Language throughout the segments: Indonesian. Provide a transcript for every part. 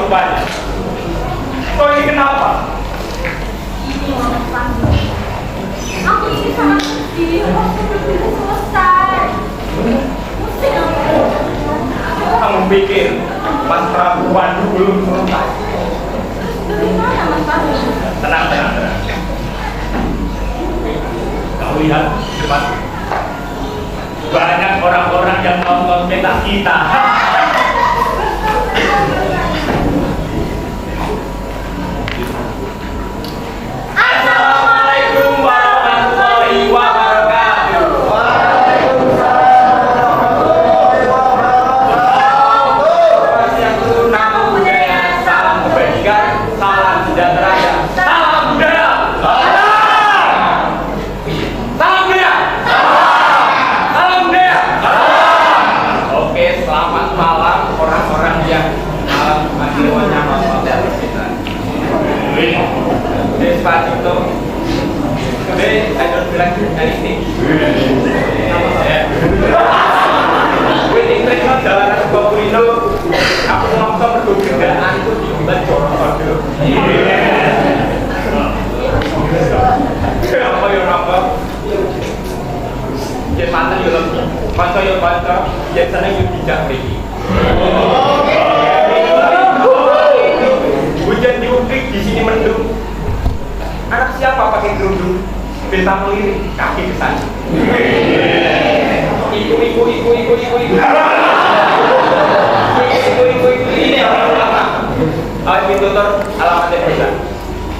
rupanya. Kau ini kenapa? Ini orang panggil. Aku ini sangat sedih. Waktu belum selesai. Musik aku. Kamu pikir Mas Prabu Pandu belum selesai? Bagaimana Mas Pandu? Tenang. Kau lihat depan. Banyak orang-orang yang nonton pentas kita. Assalamualaikum warahmatullahi wabarakatuh. Salam kebajikan, salam sejahtera, salam budaya. Salam budaya. Salam budaya. Oke, selamat malam orang-orang yang akhirnya nonton dari kita. Despacito. Today I don't feel like anything. Waiting track jalan ke Kulino. Aku nonton pergerakan itu di bulan Jorokodo. Apa yang nonton? Jadi mantan yo lebih. Kanca yo kanca, biasanya yo bijak iki. Hujan diutik di sini mendung. Anak siapa pakai kerudung? Beta melirik kaki ke sana. Iku. Ini apa? Ayo tutor alamatnya beta.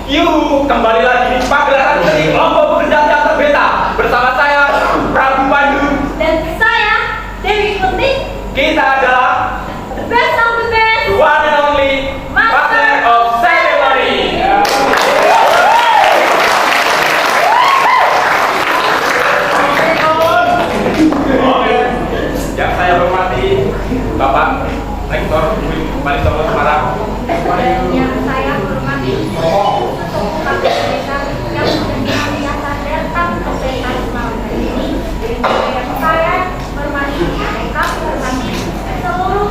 Yuk, kembali lagi di pagelaran seni kelompok pekerja teater beta bersama saya Prabu Pandu Dan saya Dewi Putih. Kita adalah The best of the best. the one and only Master of Ceremony. Yang saya hormati Bapak Rektor Wali Songo Semarang. Dan yang saya hormati Ketua Desa yang sudah biasa datang ke pentas malam hari ini. Dan yang saya hormati kami hormati seluruh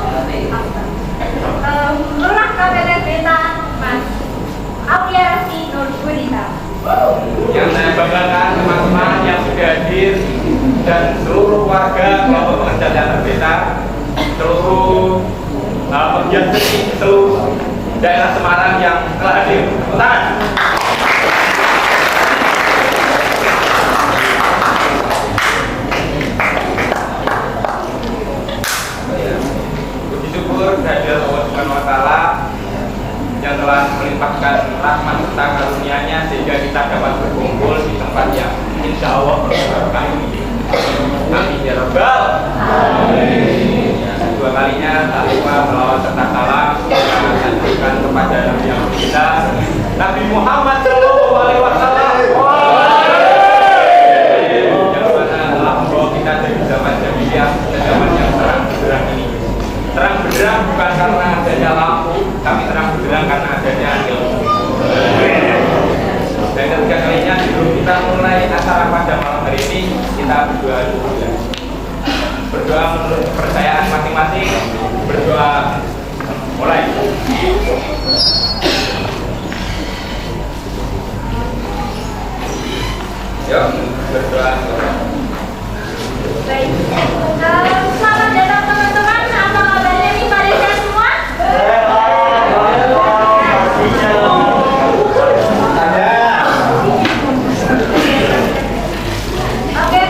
lurah kabinet Beta Mas Auliarasi Nur Gurita. Yang saya banggakan teman-teman yang sudah hadir dan seluruh warga kelompok pekerja teater beta, seluruh pegiat seni seluruh daerah Semarang yang telah hadir. Tepuk tangan. Puji syukur kehadirat Allah Subhanahu wa taala yang telah melimpahkan rahmat serta karunia-Nya sehingga kita dapat berkumpul di tempat yang insya Allah berbarokah ini. Amin ya rabbal alamin. Kedua kalinya tak lupa melawat serta salam kita lanjutkan kepada Nabi yang kita Nabi Muhammad Shallallahu Alaihi Wasallam. Yang mana telah membawa kita dari zaman jahiliyah ke zaman yang terang benderang ini. Terang benderang bukan karena adanya lampu, tapi terang benderang karena adanya ilmu. Dan ketiga kalinya sebelum kita mulai acara pada malam hari ini, kita berdoa dulu ya. Berdoa menurut kepercayaan masing-masing. Berdoa mulai. Yuk, berdoa. Baik. Selamat datang teman-teman. Apa kabarnya nih? Pada sehat semua? Oke,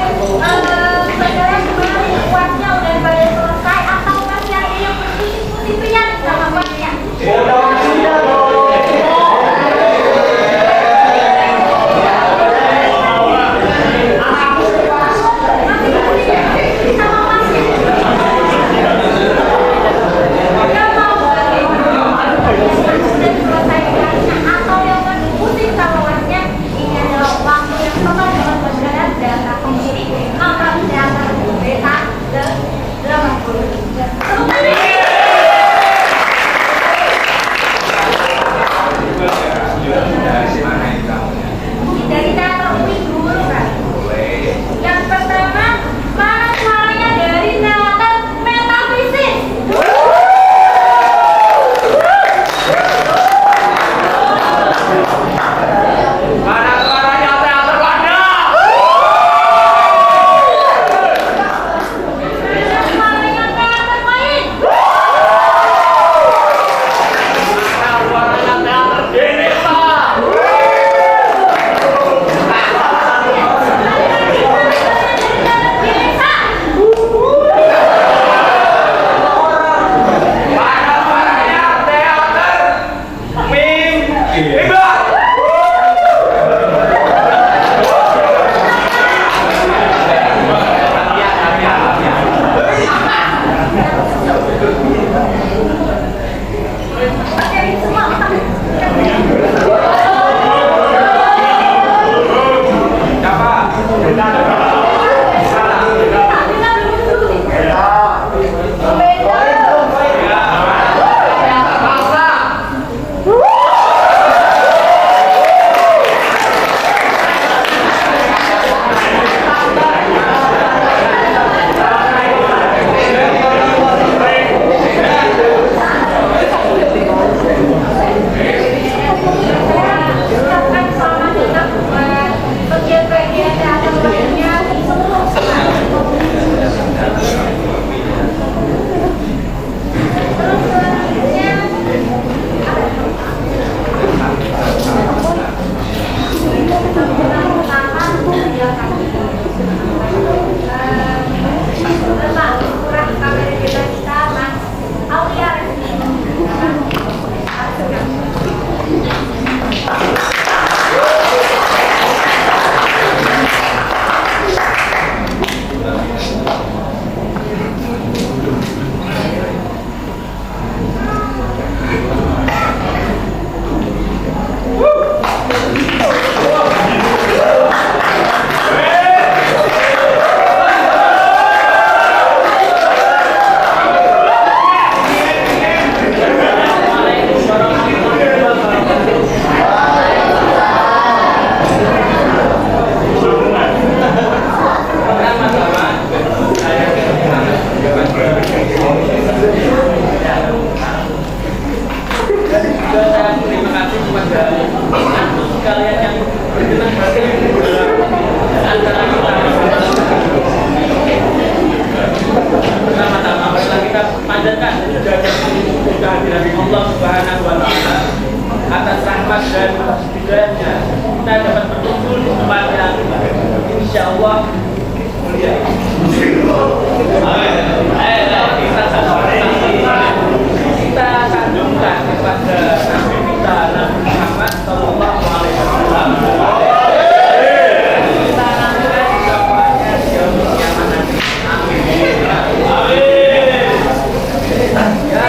sekarang gimana kuatnya udah pada selesai atau masih ada yang berpusing-pusing sama kuatnya? antara kita pertama-tama marilah kita panjatkan kehadiran Allah Subhanahu wa Ta'ala atas rahmat dan hidayahnya kita dapat berkumpul di tempat yang insya Allah mulia. Kita sanjungkan kepada Nabi kita Nabi Muhammad Sallallahu Alaihi Wasallam. Kita nantikan dakwahnya di yaumul kiamat nanti. Amin. Ya,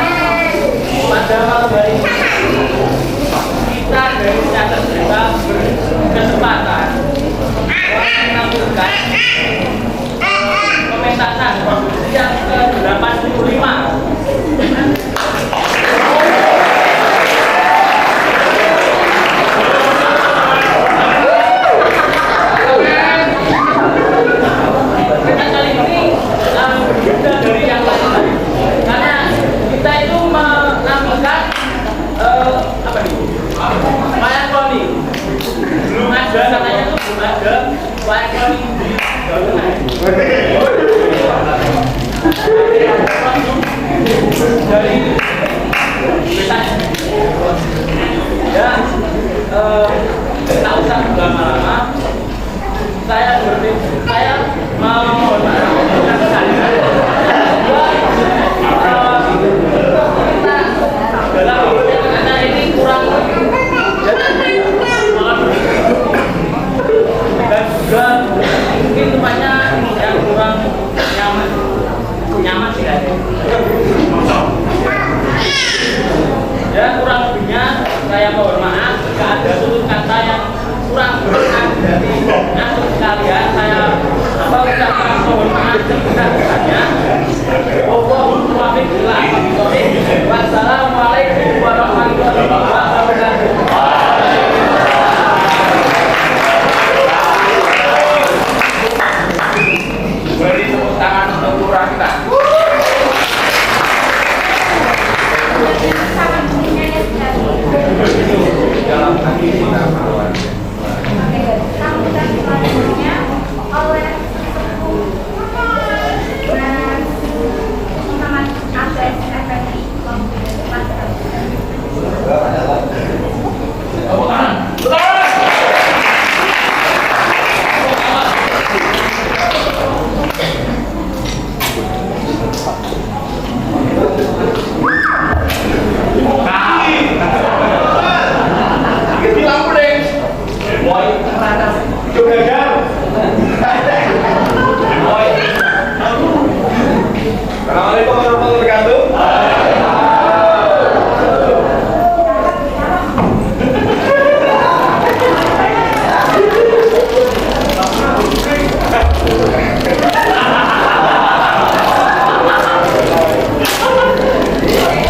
pada malam hari ini kita dari catat berita berkesempatan menampilkan pementasan produksi yang ke-85. Kali ini berbeda dari yang lain karena kita itu menampilkan apa nih? Wayang koni. Belum ada katanya tuh belum ada wayang koni di Jawa Tengah. Dari ya tak usah lama-lama saya mau karena ini kurang dan juga mungkin tempatnya yang kurang nyaman sih ya kurang lebihnya saya mohon maaf jika ada tutur kata yang kurang berkenan dari antum sekalian saya ucapkan mohon maaf sebesar-besarnya. Wallahul muwaffiq ila aqwamit thoriq. Wassalamualaikum warahmatullahi wabarakatuh. Beri tepuk tangan untuk lurah kita. Sangat menyanyi sekali. Dalam hati kita melawan. Sambutan selanjutnya oleh Sepuh dan Muhammad Abbas Effendi. Assalamualaikum warahmatullahi wabarakatuh.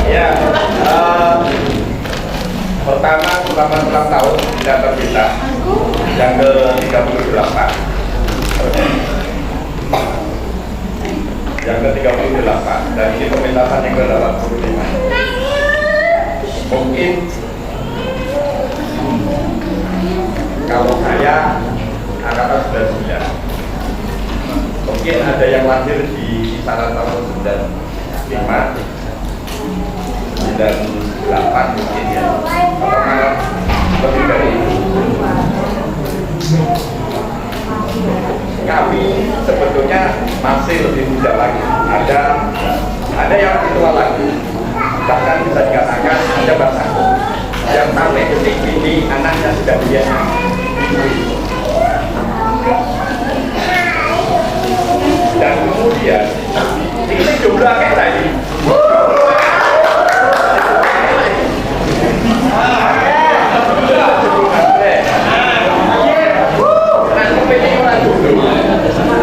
Ya, pertama selamat ulang tahun teater kita yang ke-38. Yang ke-38 dan ini pementasan yang ke-85. Mungkin kalau saya angkatan 99, mungkin ada yang lahir di kisaran tahun 95, 98 mungkin ya, atau malah lebih dari itu. Kami sebetulnya masih lebih muda lagi. Ada yang lebih tua lagi. Bahkan bisa dikatakan ada bapakku yang sampai detik ini anaknya sudah biasa. Dan kemudian ini jumlah kayak tadi.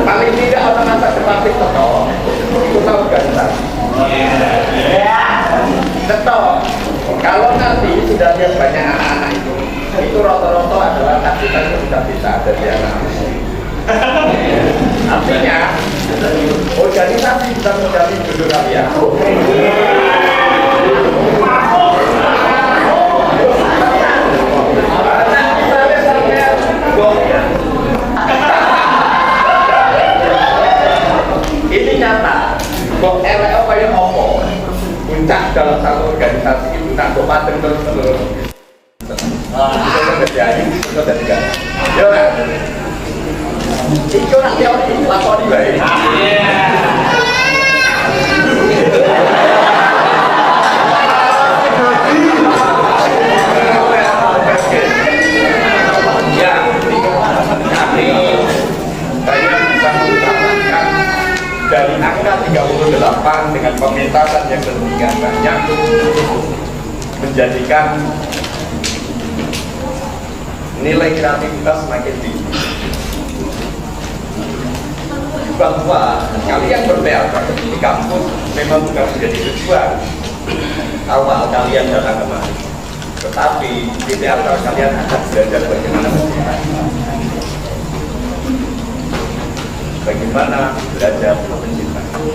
Paling tidak orang masa depan itu tahu organisasi. Tetap kalau nanti sudah lihat banyak anak-anak itu rata-rata adalah takdiran itu sudah bisa dari anak. Artinya organisasi bisa menjadi jodoh kalian. Karena misalnya Kok elek kayak ngomong puncak dalam satu organisasi itu nak kok pateng terus-terus. Itu terjadi, itu terjadi. Yo kan? Iku nak teori lakoni bae. Dari angka 38 dengan pementasan yang sedemikian banyak menjadikan nilai kreativitas semakin tinggi, bahwa kalian berteater di kampus memang bukan menjadi tujuan awal kalian datang kemari, tetapi di teater kalian akan belajar bagaimana belajar mencintai,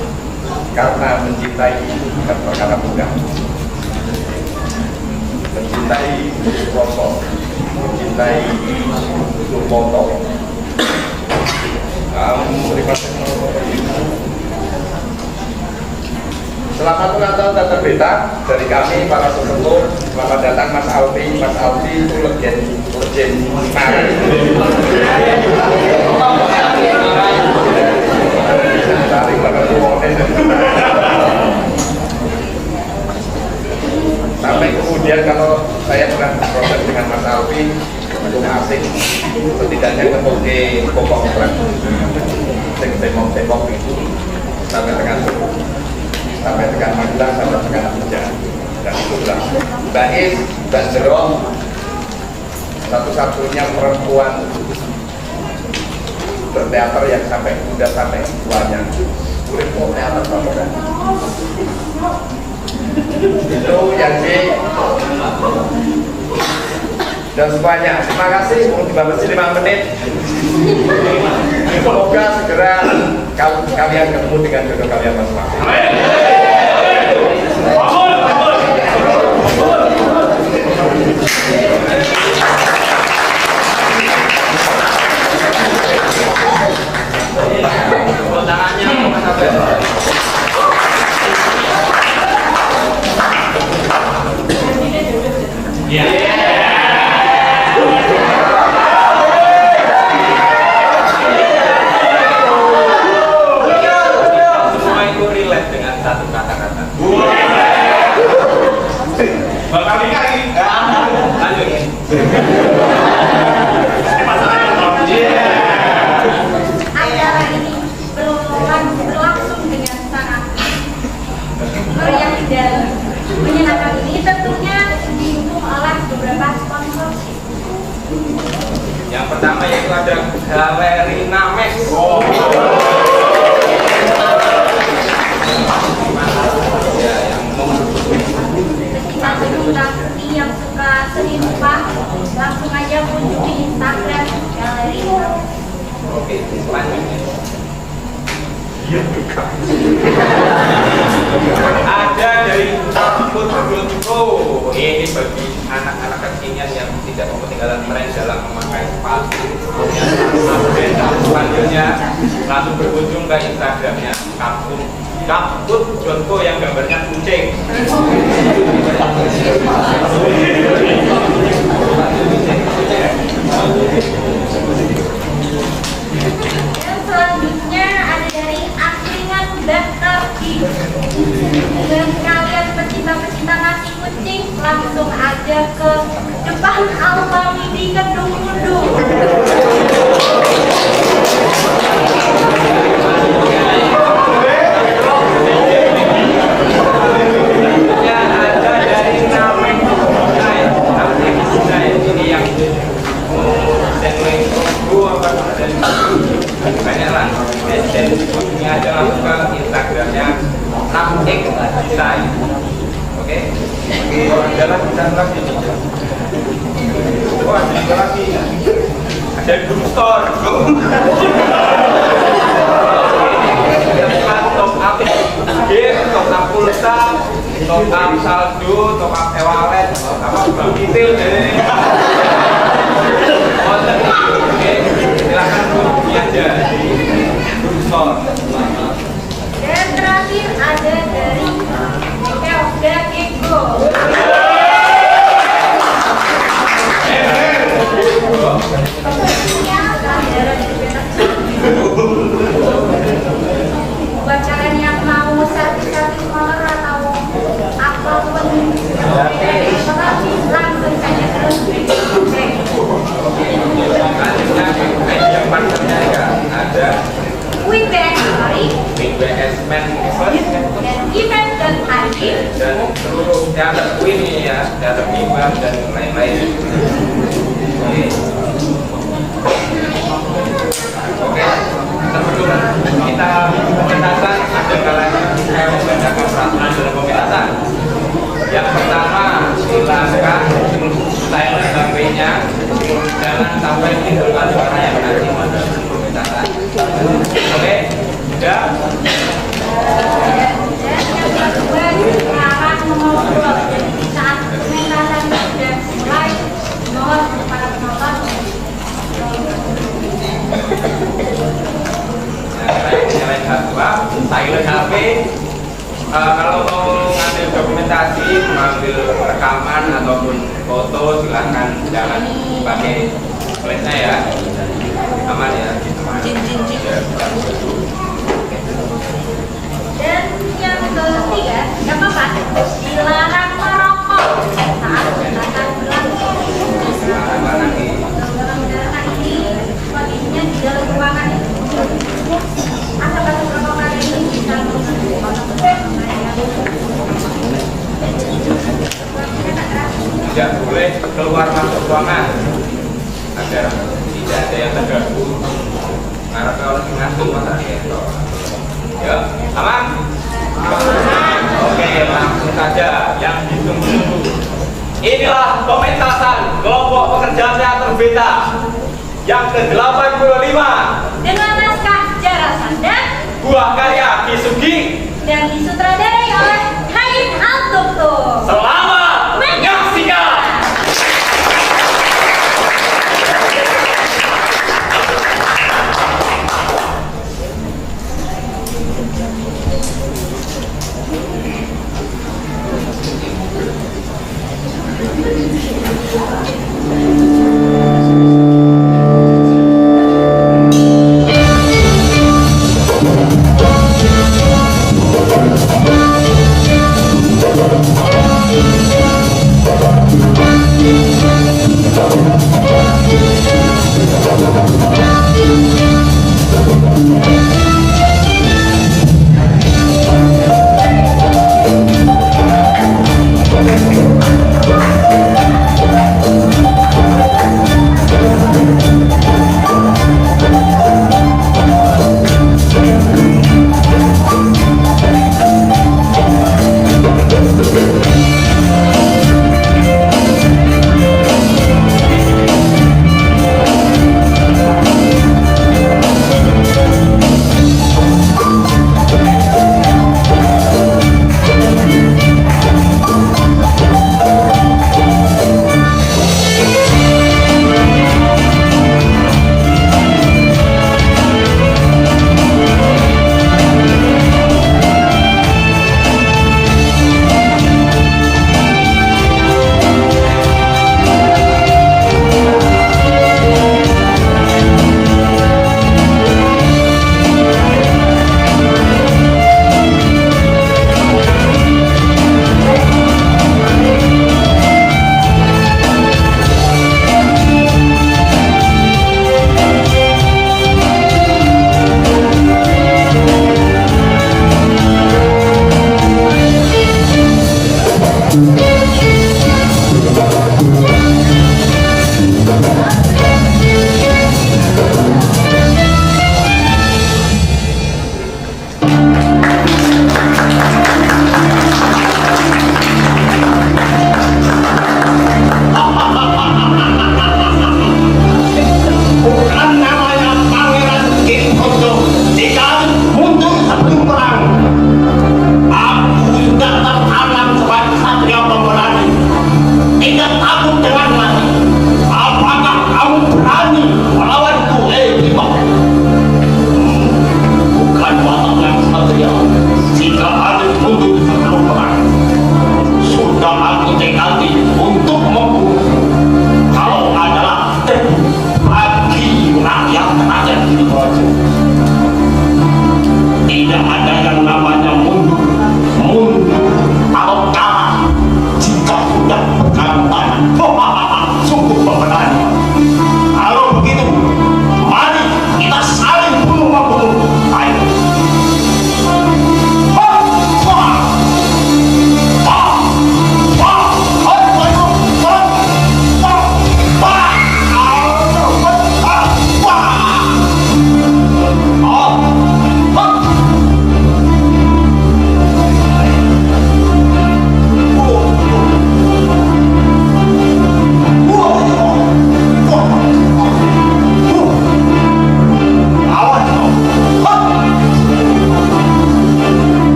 karena mencintai bukan perkara mudah. Mencintai rokok, mencintai motor, selamat ulang tahun Teater Beta dari kami para sesepuh. Selamat datang Mas Alfi. Mas Alfi itu legend sampai kemudian kalau saya pernah proses dengan Mas Alfi itu asik, setidaknya kemudian pokok tembok itu sampai tekan Magelang, sampai tekan Abuja dan itu bilang Mbak Is, Mbak Jerong satu-satunya perempuan berteater yang sampai udah sampai tuanya boleh mau teater apa itu yang di dan semuanya. Terima kasih, mau dibatasi 5 menit. Semoga segera kalian ketemu dengan jodoh kalian masing-masing. Semua itu relate dengan satu kata-kata. Berkali-kali. Lanjut. Acara ini berlangsung dengan sangat meriah dan menyenangkan. Ini tentunya didukung oleh beberapa sponsorship. Yang pertama yaitu ada Galeri Names. Ya, yang Ketika pecinta seni yang suka seni rupa, langsung aja kunjungi Instagram Galeri Names. oke, selanjutnya ada dari Takut.co. Ini bagi anak-anak kekinian yang tidak mau ketinggalan tren dalam memakai sepatu. Selanjutnya langsung berkunjung ke Instagramnya Takut.co yang gambarnya kucing. Dan selanjutnya ada dari Angkringan Daftar Ki. Dan kalian pecinta-pecinta nasi kucing, langsung aja ke depan Alfamidi di Kedung Mundu. Ya, ada dari Namek ini yang banyak lah. Dan ini aja langsung ke Instagramnya Namek Design. Oke, adalah desain lagi. Oh, ada lagi. Ada Boom Store. Top up game, top up pulsa, top up saldo, top up e-wallet, apa bank detail dari oke, silakan hubungi aja di Boom Store. Dan terakhir ada dari Elga Ego. Sepertinya ada dari beta. Buat kalian yang mau servis-servis motor atau apapun langsung saja terus. Yang partnernya ya ada WBS Story BBS Man dan event dan ID. dan seluruh teater ini ya, teater Bibam dan lain-lain. Oke, sebelum kita pementasan ada kalanya saya membacakan peraturan dalam pementasan. Yang pertama, silakan silent HP-nya, jangan sampai menimbulkan suara yang nanti dalam pementasan. Oke, sudah. Yang kedua, sekarang mengobrol. Saat pementasan sudah mulai, mohon para penonton. Silent HP. Kalau mau ngambil dokumentasi, mengambil rekaman ataupun foto, silahkan jangan pakai flashnya ya, aman ya. Dan yang ketiga, yang keempat, dilarang merokok saat pementasan berlangsung. Dalam ini kondisinya di dalam ruangan itu. Asap-asap rokokan ini bisa Tidak boleh keluar masuk ruangan agar tidak ada yang terganggu. Karena kalau ngasih masalahnya, ya aman. Oke, langsung saja yang ditunggu-tunggu. Inilah pementasan kelompok pekerja teater beta yang ke-85 dengan naskah Jarasan dan buah karya Kisugi. dan disutradarai oleh Haim Al-Doktor. Selamat menyaksikan. Thank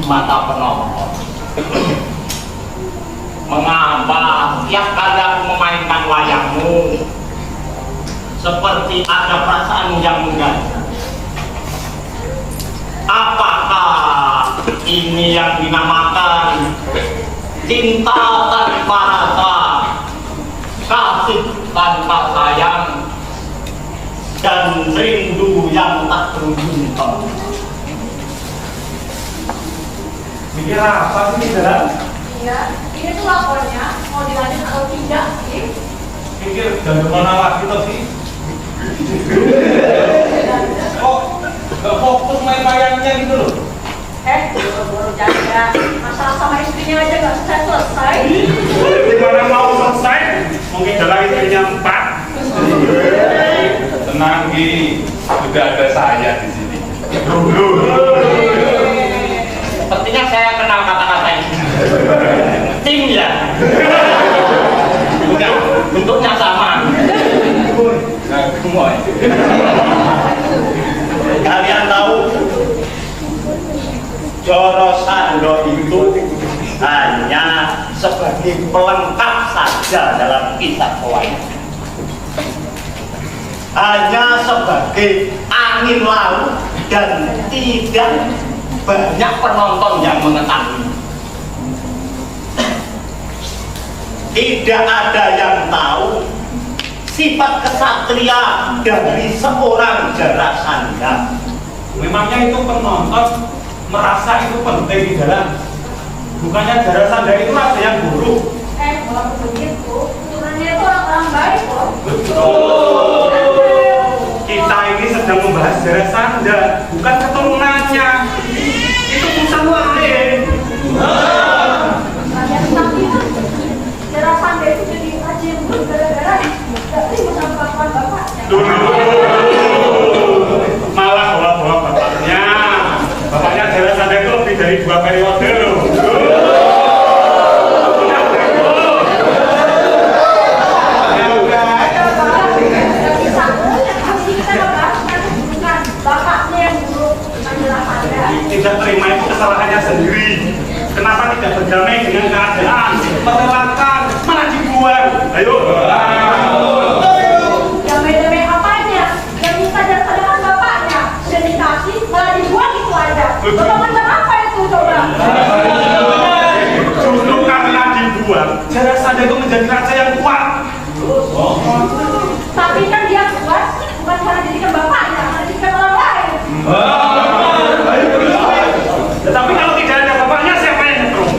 mata penonton. Mengapa setiap kali aku memainkan wayangmu seperti ada perasaan yang mengganjal? Apakah ini yang dinamakan cinta tanpa rasa, kasih tanpa sayang, dan rindu yang tak berujung? Mikir apa sih dalam? Iya, ini tuh lapornya mau dilanjut atau tidak sih? Mikir dan kemana lagi tuh sih? Kok gak fokus main wayangnya gitu loh? Baru jaga masalah sama istrinya aja nggak selesai. Gimana mau selesai? Mungkin dalam istrinya 4. Tenang Gi, juga ada saya di sini. Sepertinya saya kenal kata-kata ini. Tim ya? Enggak, bentuknya sama. Nah, gemoy. Kalian tahu Joro Sando itu hanya sebagai pelengkap saja dalam kisah wayang. Hanya sebagai angin laut dan tidak banyak penonton yang mengetahui. Tidak ada yang tahu sifat kesatria dari seorang Jarasandha. Memangnya itu penonton merasa itu penting di dalam? Bukannya Jarasandha itu raja yang buruk? Kalau begitu, turunnya itu orang-orang baik kok. Betul. Kita ini sedang membahas Jarasandha, bukan keturunannya. Itu urusan lain. Kalian tapi kan Jarasandha itu jadi raja yang buruk gara-gara nggak terima sama kelakuan bapaknya. Malah bawa-bawa bapaknya. Bapaknya Jarasandha itu lebih dari 2 periode loh. Tidak terima itu kesalahannya sendiri. Kenapa tidak berdamai dengan keadaan? Merelakan, malah dibuang. Ayo. Damai-damai apanya? Yang minta Jarasandha kan bapaknya. Sudah dikasih, malah dibuang itu aja. Bapak macam apa itu coba? Justru karena dibuang, Jarasandha itu menjadi raja yang kuat. Tapi kan dia kuat, bukan karena jadikan bapaknya, karena jadikan orang lain. Tetapi kalau tidak ada bapaknya, siapa yang nyetrum?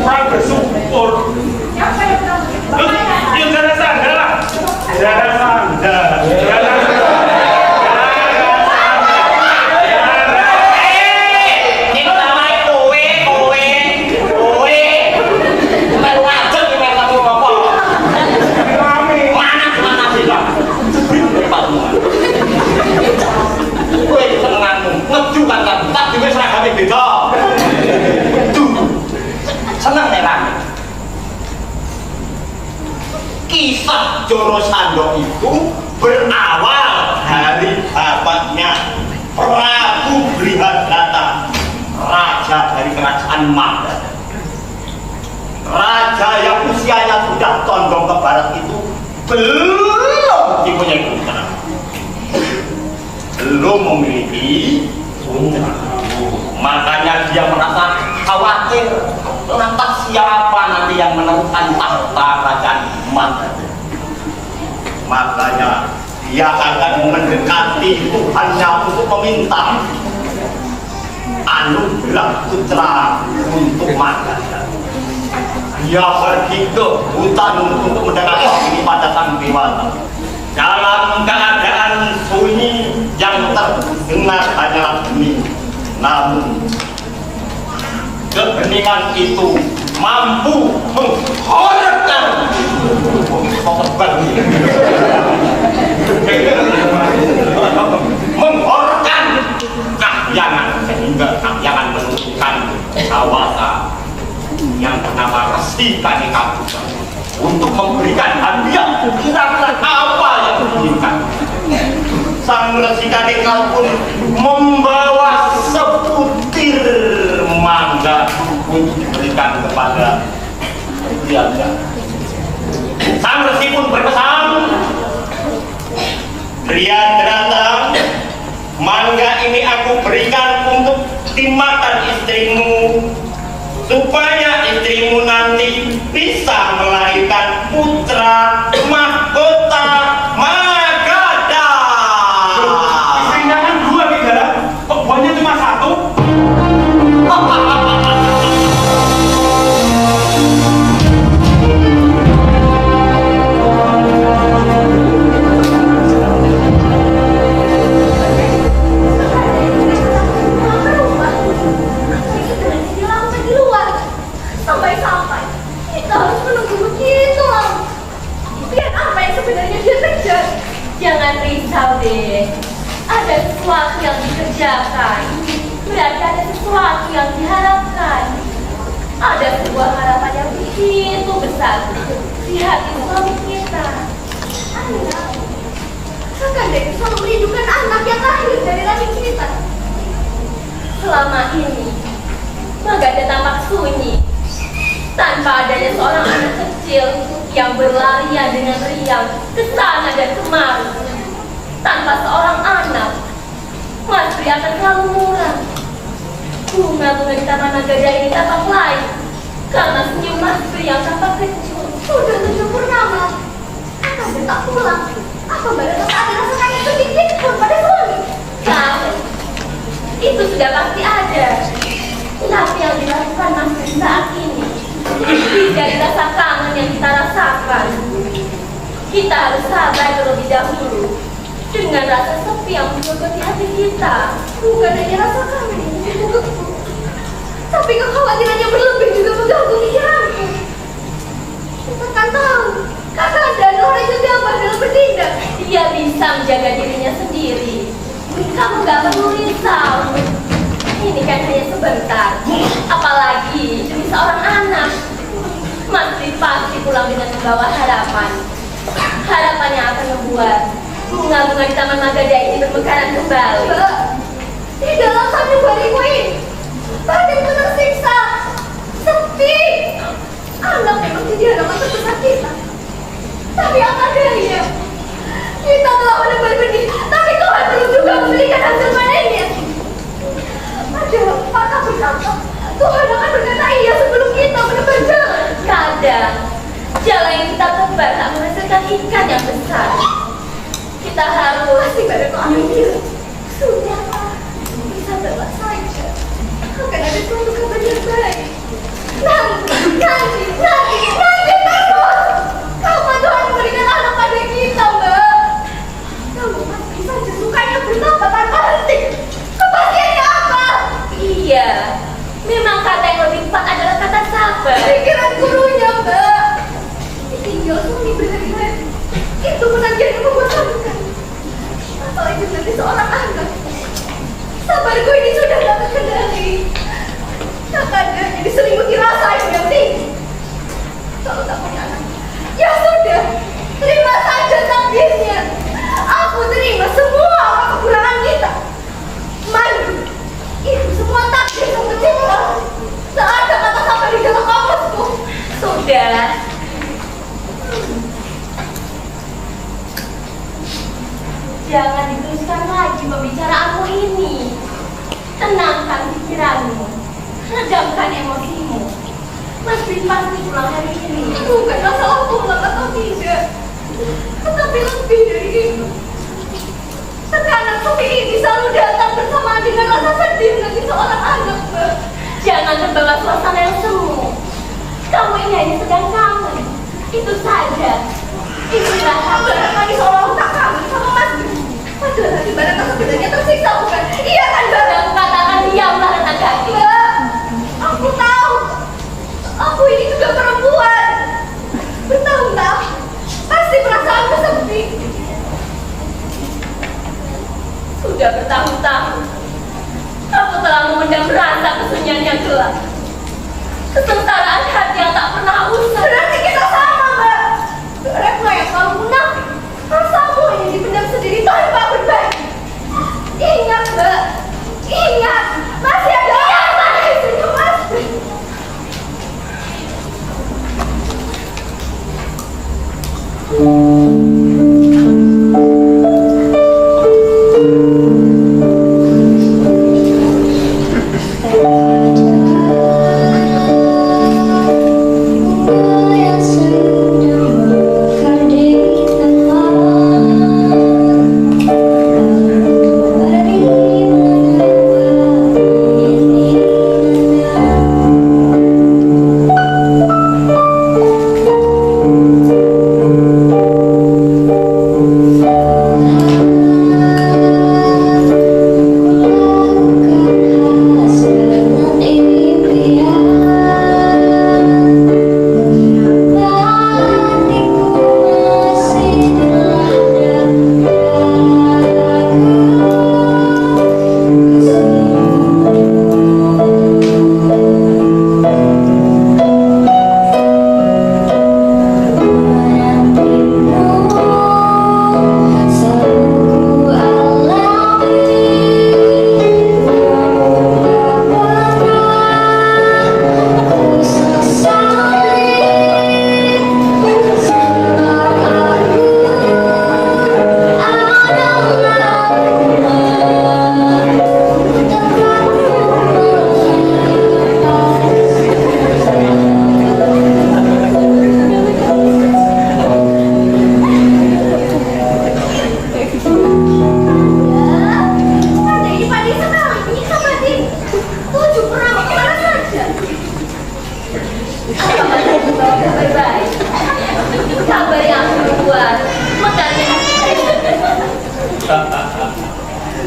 Kurang bersyukur. Siapa yang bilang begitu? Bapaknya. Ya Jarasandha lah. Jarasandha. Ini namanya kowe. Baru aja di mata kamu apa? Mana sih kok? Kowe senenganmu ngeju kan tak dhewe seragame beda. Seneng nek rame. Kisah Joro Sando itu berawal dari bapaknya Prabu Brihadratha, raja dari kerajaan Magadha. Raja yang usianya sudah condong ke barat itu belum mempunyai putra, belum memiliki putra. Makanya dia merasa khawatir, lantas siapa nanti yang meneruskan tahta kerajaan Magadha. Makanya dia akan mendekati Tuhannya untuk meminta anugerah putra untuk Magadha. Dia pergi ke hutan untuk mendekati diri pada sang dewata. Dalam keadaan sunyi yang terdengar hanyalah bening, namun kebeningan itu mampu menghorkan kahyangan, sehingga kahyangan menunjukkan kawasa yang bernama Resi Kanika untuk memberikan hadiah kira-kira apa yang diinginkan. Resikane kau pun membawa sebutir mangga untuk diberikan kepada Priyaga. Sang Resi pun berpesan, Priyaga, mangga ini aku berikan untuk dimakan istrimu, supaya istrimu nanti bisa melahirkan putra mahkota Magadha. Istrinya kan dua nih, Gara. Kok buahnya cuma satu? Sampai-sampai kita harus menunggu begitu lama. Lihat apa yang sebenarnya dia kejar. Jangan risau deh, ada sesuatu yang dikerjakan, berarti ada sesuatu yang diharapkan. Ada sebuah harapan yang begitu besar di hati suami kita. Anak, Kakanda itu selalu merindukan anak yang lahir dari rahim kita. Selama ini, Magadha tampak sunyi, tanpa adanya seorang anak kecil yang berlarian dengan riang ke sana dan kemari. Tanpa seorang anak, Mas Pri akan selalu murah. Bunga-bunga di Taman Magadha ini tampak lain karena senyum Mas Pri yang tampak kecut. Sudah 7 purnama, Kakanda tak pulang. Apa Mbak tak ada rasa kangen sedikit pun pada suami? Kangen, itu sudah pasti ada. Tapi yang dilakukan Mas Pri saat ini lebih dari rasa kangen yang kita rasakan. Kita harus sabar terlebih dahulu dengan rasa sepi yang menggerogoti hati kita. Bukan hanya rasa kangen yang menggugurku, tapi kekhawatiran yang berlebih juga mengganggu pikiranku. Kita kan tahu, Kakanda adalah orang yang gagah dalam bertindak. Dia bisa menjaga dirinya sendiri. Kamu gak perlu risau. Ini kan hanya sebentar. Apalagi demi seorang anak. Mas Pri pasti pulang dengan membawa harapan. Harapan yang akan membuat bunga-bunga di Taman Magadha ini bermekaran kembali. Mbak, di dalam sanubariku ini, badanku tersiksa, sepi. Anak memang jadi harapan terbesar kita. Tapi apa daya? Kita telah menebar benih, tapi Tuhan belum juga memberikan hasil panennya. Padahal Kakak berkata, Tuhan akan berkata iya sebelum kita menebar jalan. Kadang jalan yang kita tebar tak menghasilkan ikan yang besar. Kita harus Masih pada kau ambil. Sudah, bisa terbang saja. Akan ada suatu kabar yang baik. Nanti terus. Kamu Tuhan memberikan anak pada kita, Mbak. Kamu masih saja sukanya bertambah tanpa henti. Kepastiannya apa? iya. Memang kata yang lebih tepat adalah kata sabar. Pikiran gurunya, Mbak. Tinggal suami berhari-hari. Itu penantian yang membosankan. Apalagi nanti seorang anak. Sabarku ini sudah tak terkendali. Kakanda jadi selimuti rasa yang tinggi. Kalau tak punya anak, ya sudah. Terima saja takdirnya. Aku terima semua apa kekurangan kita. Mandi, itu semua takdir yang tercipta. Tak ada kata sabar di dalam kamusku. Sudah. Jangan diteruskan lagi pembicaraanmu ini. Tenangkan pikiranmu. Redamkan emosimu. Mas Pri pasti pulang hari ini. Bukan masalah pulang atau tidak, tetapi lebih dari itu. Sekarang sepi ini selalu datang bersamaan dengan rasa sedih bagi seorang anak, Mbak. Jangan terbawa suasana yang semu. Kamu ini hanya sedang kangen. Itu saja. Istirahat. Barangkali seolah-olah tak kangen sama Mas Pri. Padahal hati barangkali sebenarnya tersiksa, bukan? Iya kan, Mbak? Dan katakan diamlah renak hati. Mbak, aku tahu. Aku ini juga perempuan. Bertahun-tahun pasti perasaanku sepi. Sudah bertahun-tahun aku telah memendam rasa kesunyian yang gelap, kesengsaraan hati yang tak pernah usai. Berarti kita sama, Mbak. Retno yang selalu munafik. Rasamu hanya dipendam sendiri tanpa berbagi.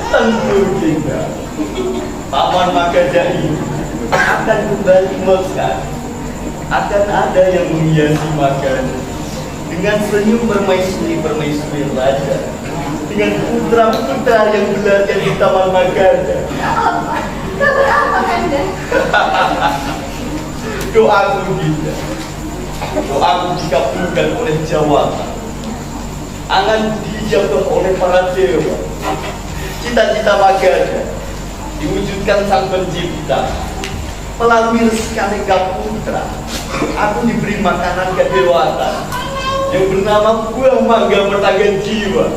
Tentu tidak. Taman Magadha ini akan kembali mekar. Akan ada yang menghiasi Magadha dengan senyum permaisuri raja, dengan putra-putra yang berlarian di Taman Magadha. Apa? Kabar apa, Kanda? Doaku tidak. Doaku dikabulkan oleh jawatan. Angan dijawab oleh para dewa. Cita-cita Magadha diwujudkan Sang Pencipta melalui Reskaleka Putra. Aku diberi makanan kedewatan yang bernama buah mangga pertagan jiwa.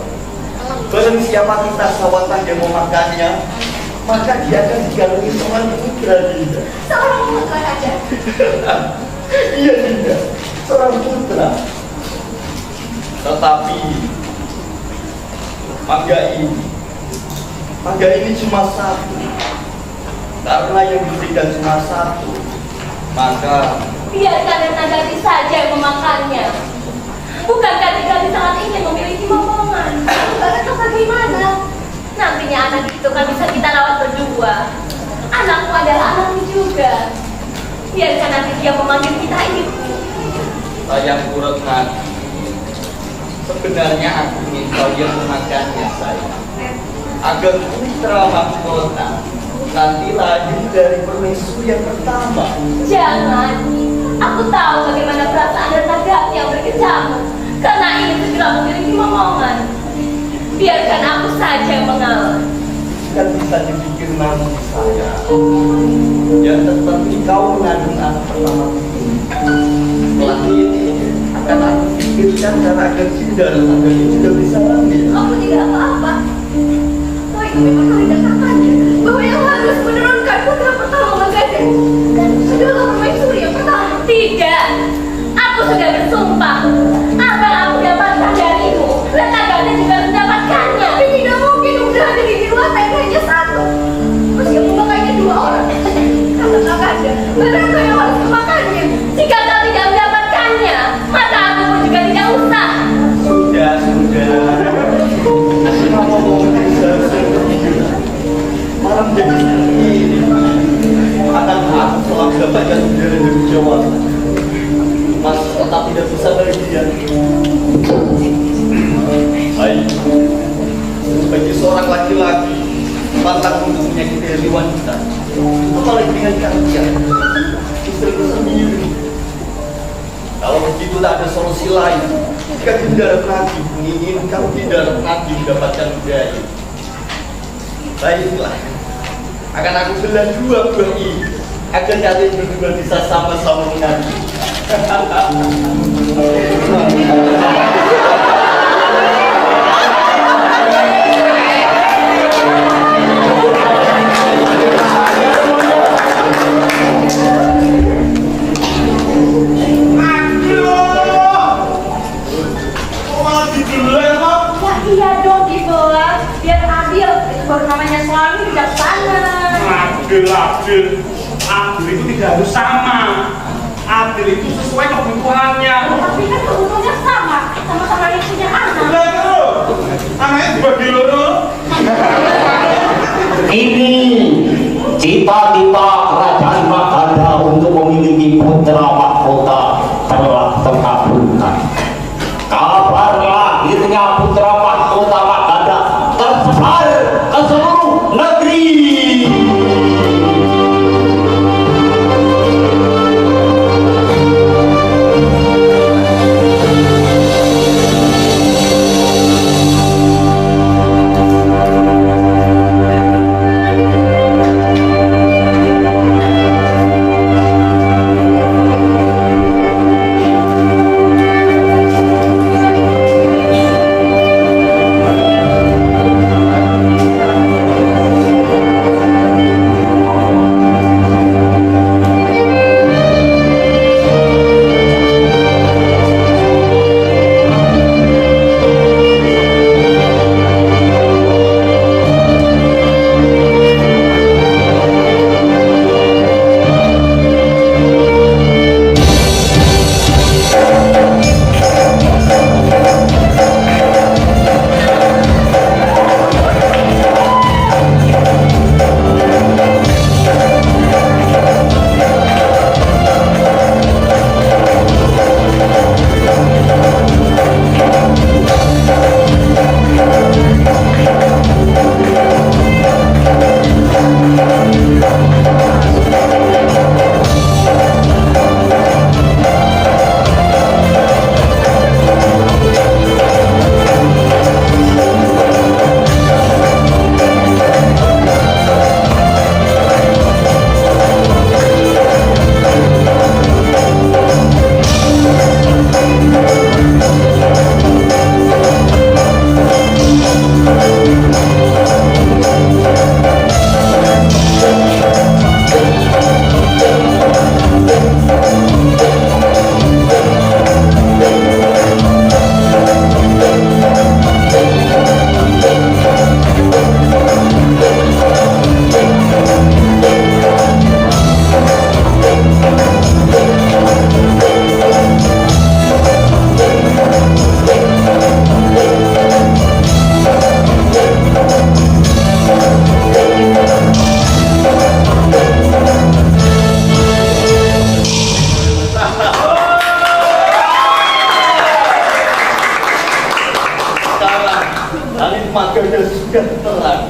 Barang siapa kita sawatan yang memakannya, maka dia akan digarungi seorang putra Dinda. Seorang putra saja. Iya Dinda, seorang putra. Tetapi mangga ini cuma satu. Karena yang diberikan cuma satu, maka Biarkan Nagari saja yang memakannya. Bukankah Nagari sangat ingin memiliki momongan? Lalu bagaimana? Nantinya anak itu kan bisa kita rawat berdua. Anakmu adalah anakku juga. Biarkan nanti dia memanggil kita ibu. sayang Retna, sebenarnya aku ingin kalian memakannya sayang, agar putra mahkota nanti lahir dari permaisuri yang pertama. Jangan. Aku tahu bagaimana perasaan dan Nagari yang berkecamuk karena ingin segera memiliki momongan. Biarkan aku saja yang mengalah. Kan bisa dipikir nanti sayang, ya tetapi kau mengandung anak pertama itu. Setelah ini akan aku pikirkan cara agar Dinda dan Nagari juga bisa hamil. Aku tidak apa-apa. Oh, itu memang kali katakannya bahwa yang harus menurunkan putra pertama Magadha dan segala permaisuri yang pertama. Tidak. Aku sudah bersumpah. Apa yang aku dapatkan darimu, dan Nagari juga mendapatkannya. Tapi tidak mungkin udah ada di luar yang hanya satu. Meskipun makanya dua orang. Kata Magadha, mereka yang harus memakannya. Jika kau tidak mendapatkannya, maka aku pun juga tidak usah. Sudah. Kenapa mau bisa seperti itu? Malah menjadi seperti ini. Anak aku telah mendapatkan udara dari Jawa. Mas tetap tidak bisa bahagia. Baik. Sebagai seorang laki-laki, pantang untuk menyakiti hati wanita. Apalagi dengan kalian, istriku sendiri. Kalau begitu tak ada solusi lain. Jika Dinda Ratnadi menginginkan Dinda Ratnadi mendapatkan budaya, baiklah, akan aku belah dua buah ini agar kalian berdua bisa sama-sama mengadu. Ya iya dong dibawa biar adil. Itu baru namanya suami bijaksana. Adil itu tidak harus sama. Adil itu sesuai kebutuhannya. Tapi kan kebutuhannya sama-sama yang punya anak. Lalu, anaknya dibagi loro. Ini cita-cita kerajaan Magadha untuk memiliki putra mahkota telah terkabulkan. Kabar lahirnya putra mahkota Magadha tersebar ke seluruh negeri. sudah terang.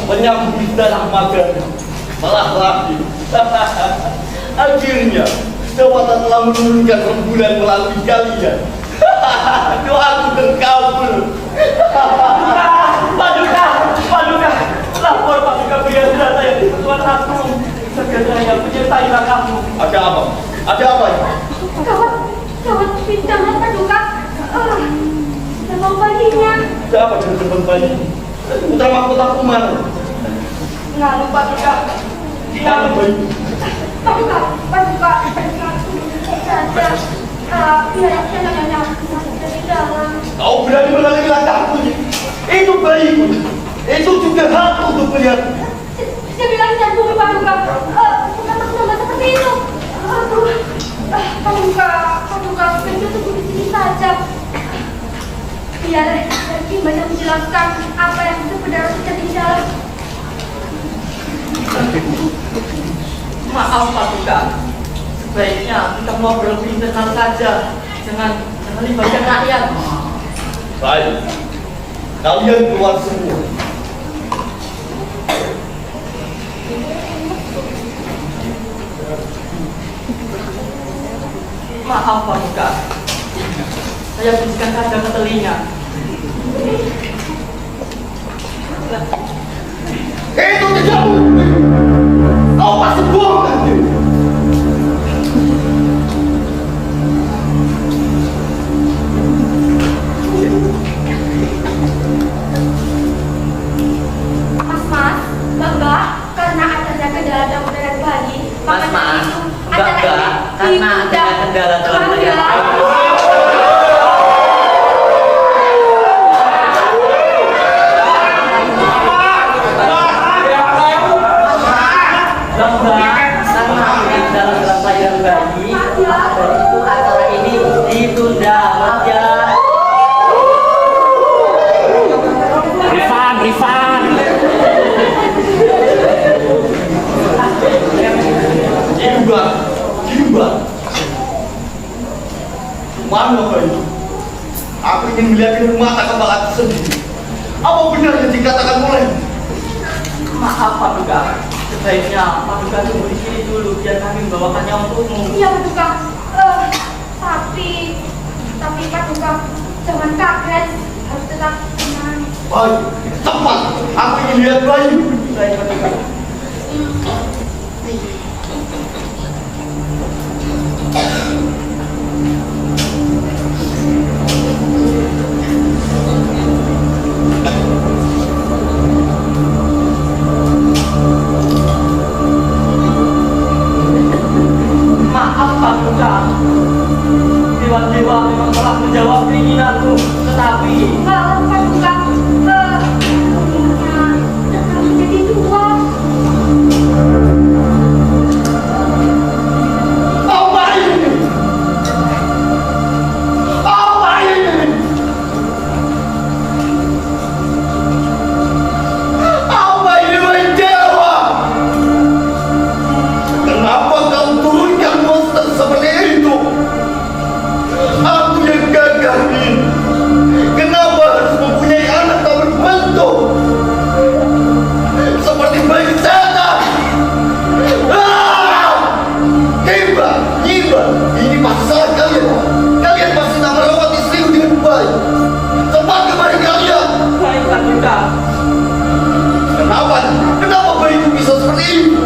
Menyambut darah magang malah lagi. Akhirnya Dewata telah menurunkan rembulan melalui kalian. Doaku terkabul. Paduka, lapor Paduka pria senjata yang di Tuan Agung. Segera yang menyertai kamu. Ada apa? Ada apa ini? Gawat pindahan Paduka. Demam bayinya. Ada apa dengan demam bayi? Putra mahkotaku mana? Nganu Paduka. Mana bayi? Paduka. Saja. Biar saya nanya dari dalam. Kau berani melalui langkahku ini? Itu bayiku. Itu juga hak untuk melihat. Saya bilang jantung Paduka. Bukan nggak seperti itu. Aduh. Paduka, pengen tunggu di sini saja. Biar gimana menjelaskan apa yang sebenarnya terjadi di dalam. Maaf Paduka. Sebaiknya kita ngobrol lebih tenang saja. Jangan libatkan rakyat. Baik. Kalian keluar semua. Maaf Paduka. Saya bisikan saja ke telinga. Itu tidak mungkin. Kau pasti bohong nanti. Mas, bangga karena adanya kendala dalam dan bayi. Mas, bangga karena adanya kendala dalam dan bayi. Rifan. Gimba. Mana bayi? Aku ingin melihat dengan mata kepala sendiri. Apa benar yang dikatakan oleh? Maaf Paduka. Sebaiknya Paduka tunggu di sini dulu biar kami membawakannya untukmu. Iya Paduka. Tapi Paduka jangan kaget, harus tetap tenang. Baik, cepat. Aku ingin lihat bayi. Baik Paduka. Maaf Paduka. Dewa-dewa memang telah menjawab keinginanku, tetapi Kalau Paduka jangan menjadi dua. Apa ini? Apa ini? Apa ini mendewa? Kenapa kau turunkan monster seperti itu? Aku yang gagal ini. Kenapa harus mempunyai anak tak berbentuk? Seperti bayi setan. Tiba, ini pasti salah kalian. Kalian pasti tak merawat istriku dengan baik. Cepat kembali kalian. baik Paduka. Kenapa bayiku bisa seperti ini?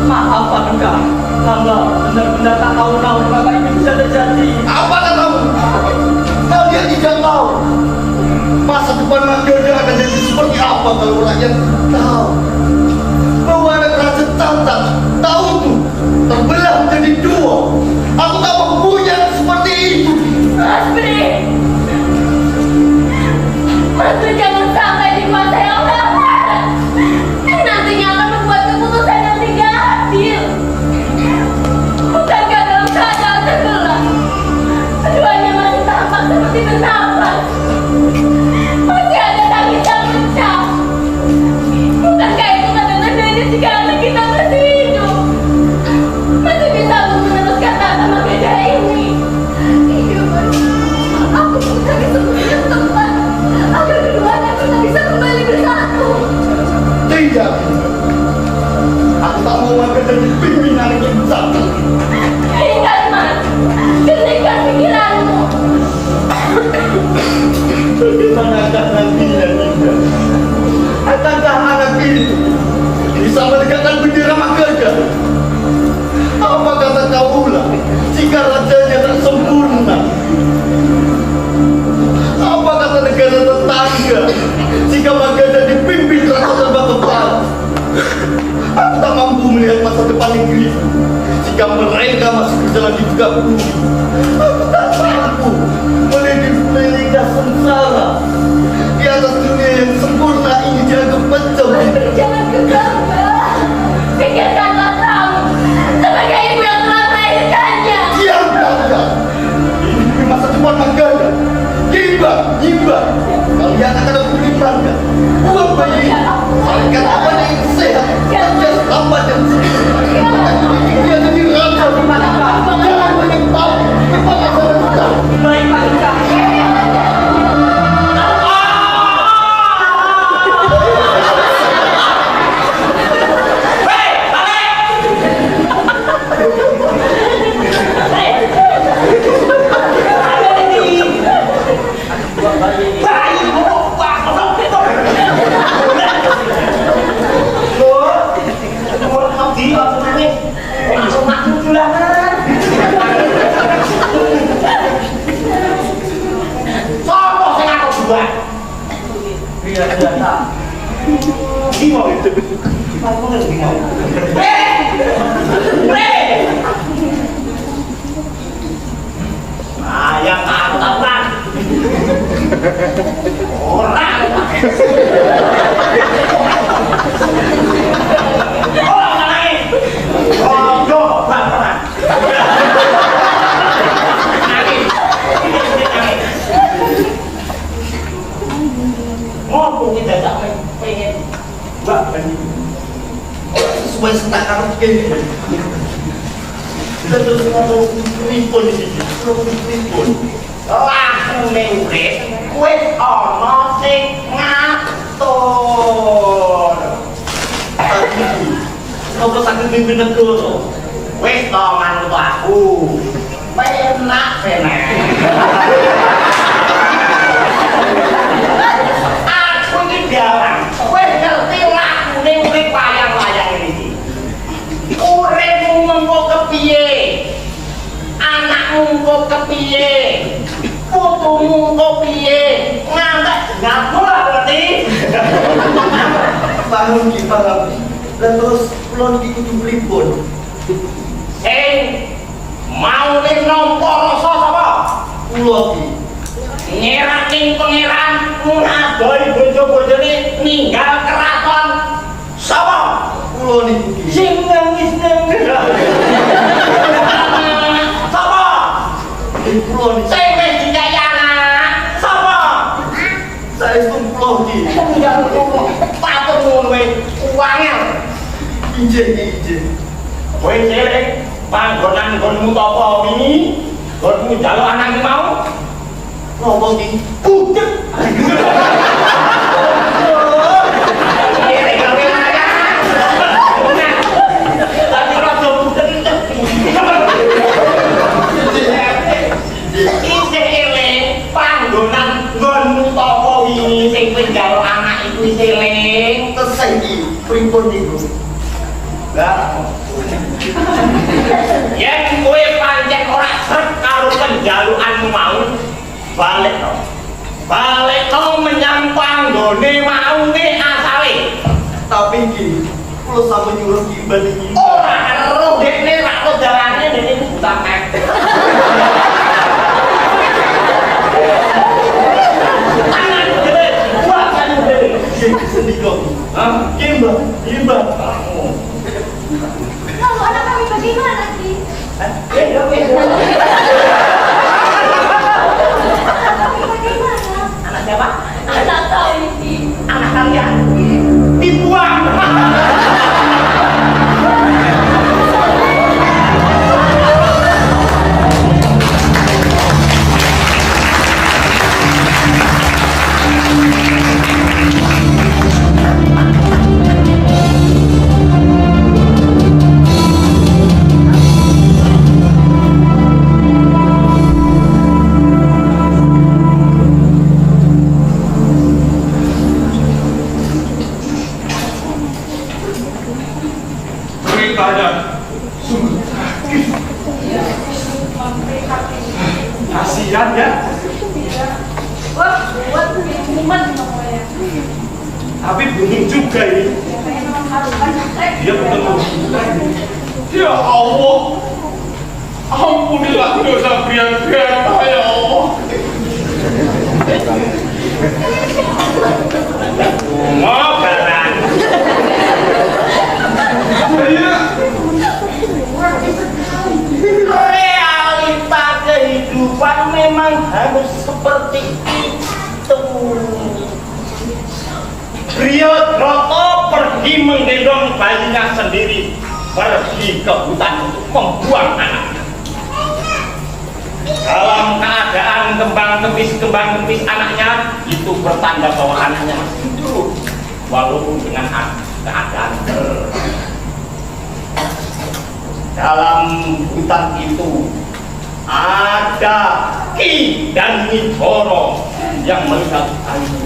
Maaf Paduka. Hamba benar-benar tak tahu kenapa ini bisa terjadi. Apa katamu? Kalian tidak tahu masa depan Magda akan jadi seperti apa kalau rakyat tahu bahwa anak Raja Cantak tahu tuh terbelah menjadi dua. Aku tak mempunyai anak seperti itu. Asri, Mas jangan sampai dikuasai orang yang nantinya akan membuat keputusan yang tidak adil. Bukankah dalam keadaan terbelah, keduanya masih tampak seperti bersahabat. Masih ada tangis yang pecah. Bukankah itu tanda-tandanya jika anak kita masih hidup, masih bisa meneruskan tata Magda? bisa menegakkan bendera Magadha? Apa kata kaulah jika rajanya tak sempurna? Apa kata negara tetangga jika Magadha dipimpin rasa tanpa kepala? Aku tak mampu melihat masa depan negeri jika mereka masih berjalan di tegak bumi. Aku tak mampu melingkar sengsara di atas dunia yang sempurna ini dianggap pecah. Jangan gegabah. Pikirkanlah kamu sebagai ibu yang telah melahirkannya. Diam saja. Ini masa depan Magadha. Nyimba. Kalian akan aku limpahkan uang bayi. Salingkan apa yang sehat. Kerja lambat dan sedih. Dia jadi raja. Jangan banyak tahu. Kepada saya. Baik Pak Duta. Yang aku tahan. Orang. Orang lain. Rojo baperan. Ngomong kita tak pengen buat Sesuai setakan ini. Kita terus ngomong ripon di sini. Ripon. lah mengurip wis ana sing ngatur. Kau sakit pimpin negara. Wis to manut aku. Penak. Aku iki jarang. Wis ngerti lakune urip wayang-wayang iki. Uripmu mengko kepiye? Anakmu kok kepiye? Putumu kok piye? Ngantek ngaku lah berarti. Paham ki paham. Dan terus kulon iki kudu mlipun. Mau nampa rasa sapa? Kula ki Nyeraking pangeran munadoi bojo-bojone ninggal keraton. Sapa? kula niku ki. Sing nangis-nangis. Sapa? Kula niku. Sing wis dicayana. Sapa? Saestu kula ki. Patut ngono wae. Wangel. Ije. Kowe cilik panggonan nggonmu apa wingi? Nggonmu njaluk anakmu mau? Napa ki? Budek. Tadi rada budek iki eling panggonan nggonmu apa wingi sing kowe njaluk anak iku eling. Tesih ki pripun niku? Lah yen kowe pancen ora srek karo penjalukanmu mau, balik to menyang panggone mau ne asale. Tapi ki kula sampun nyuruh ki banding. Ora ero dekne rak kok dalane dene buta mek. Tangan dhewe, buatan dhewe. Ki sendika. Hah? Mbak. Lalu anak kami bagaimana sih? Anak kami bagaimana? Anak siapa? Anak kau ini. Anak kalian. Dibuang. mumet pokoknya. Tapi bingung juga ini. Kayaknya memang harus banyak tek. Dia ketemu. Ya Allah, ampunilah dosa Brian-Brian ya Allah. Ngobaran. Saya Realita kehidupan memang harus seperti itu. Briyodroto pergi menggendong bayinya sendiri, pergi ke hutan untuk membuang anaknya. Dalam keadaan kembang-kempis anaknya itu bertanda bahwa anaknya masih hidup, walaupun dengan keadaan dalam hutan itu ada Ki dan Nidoro yang melihat bayi.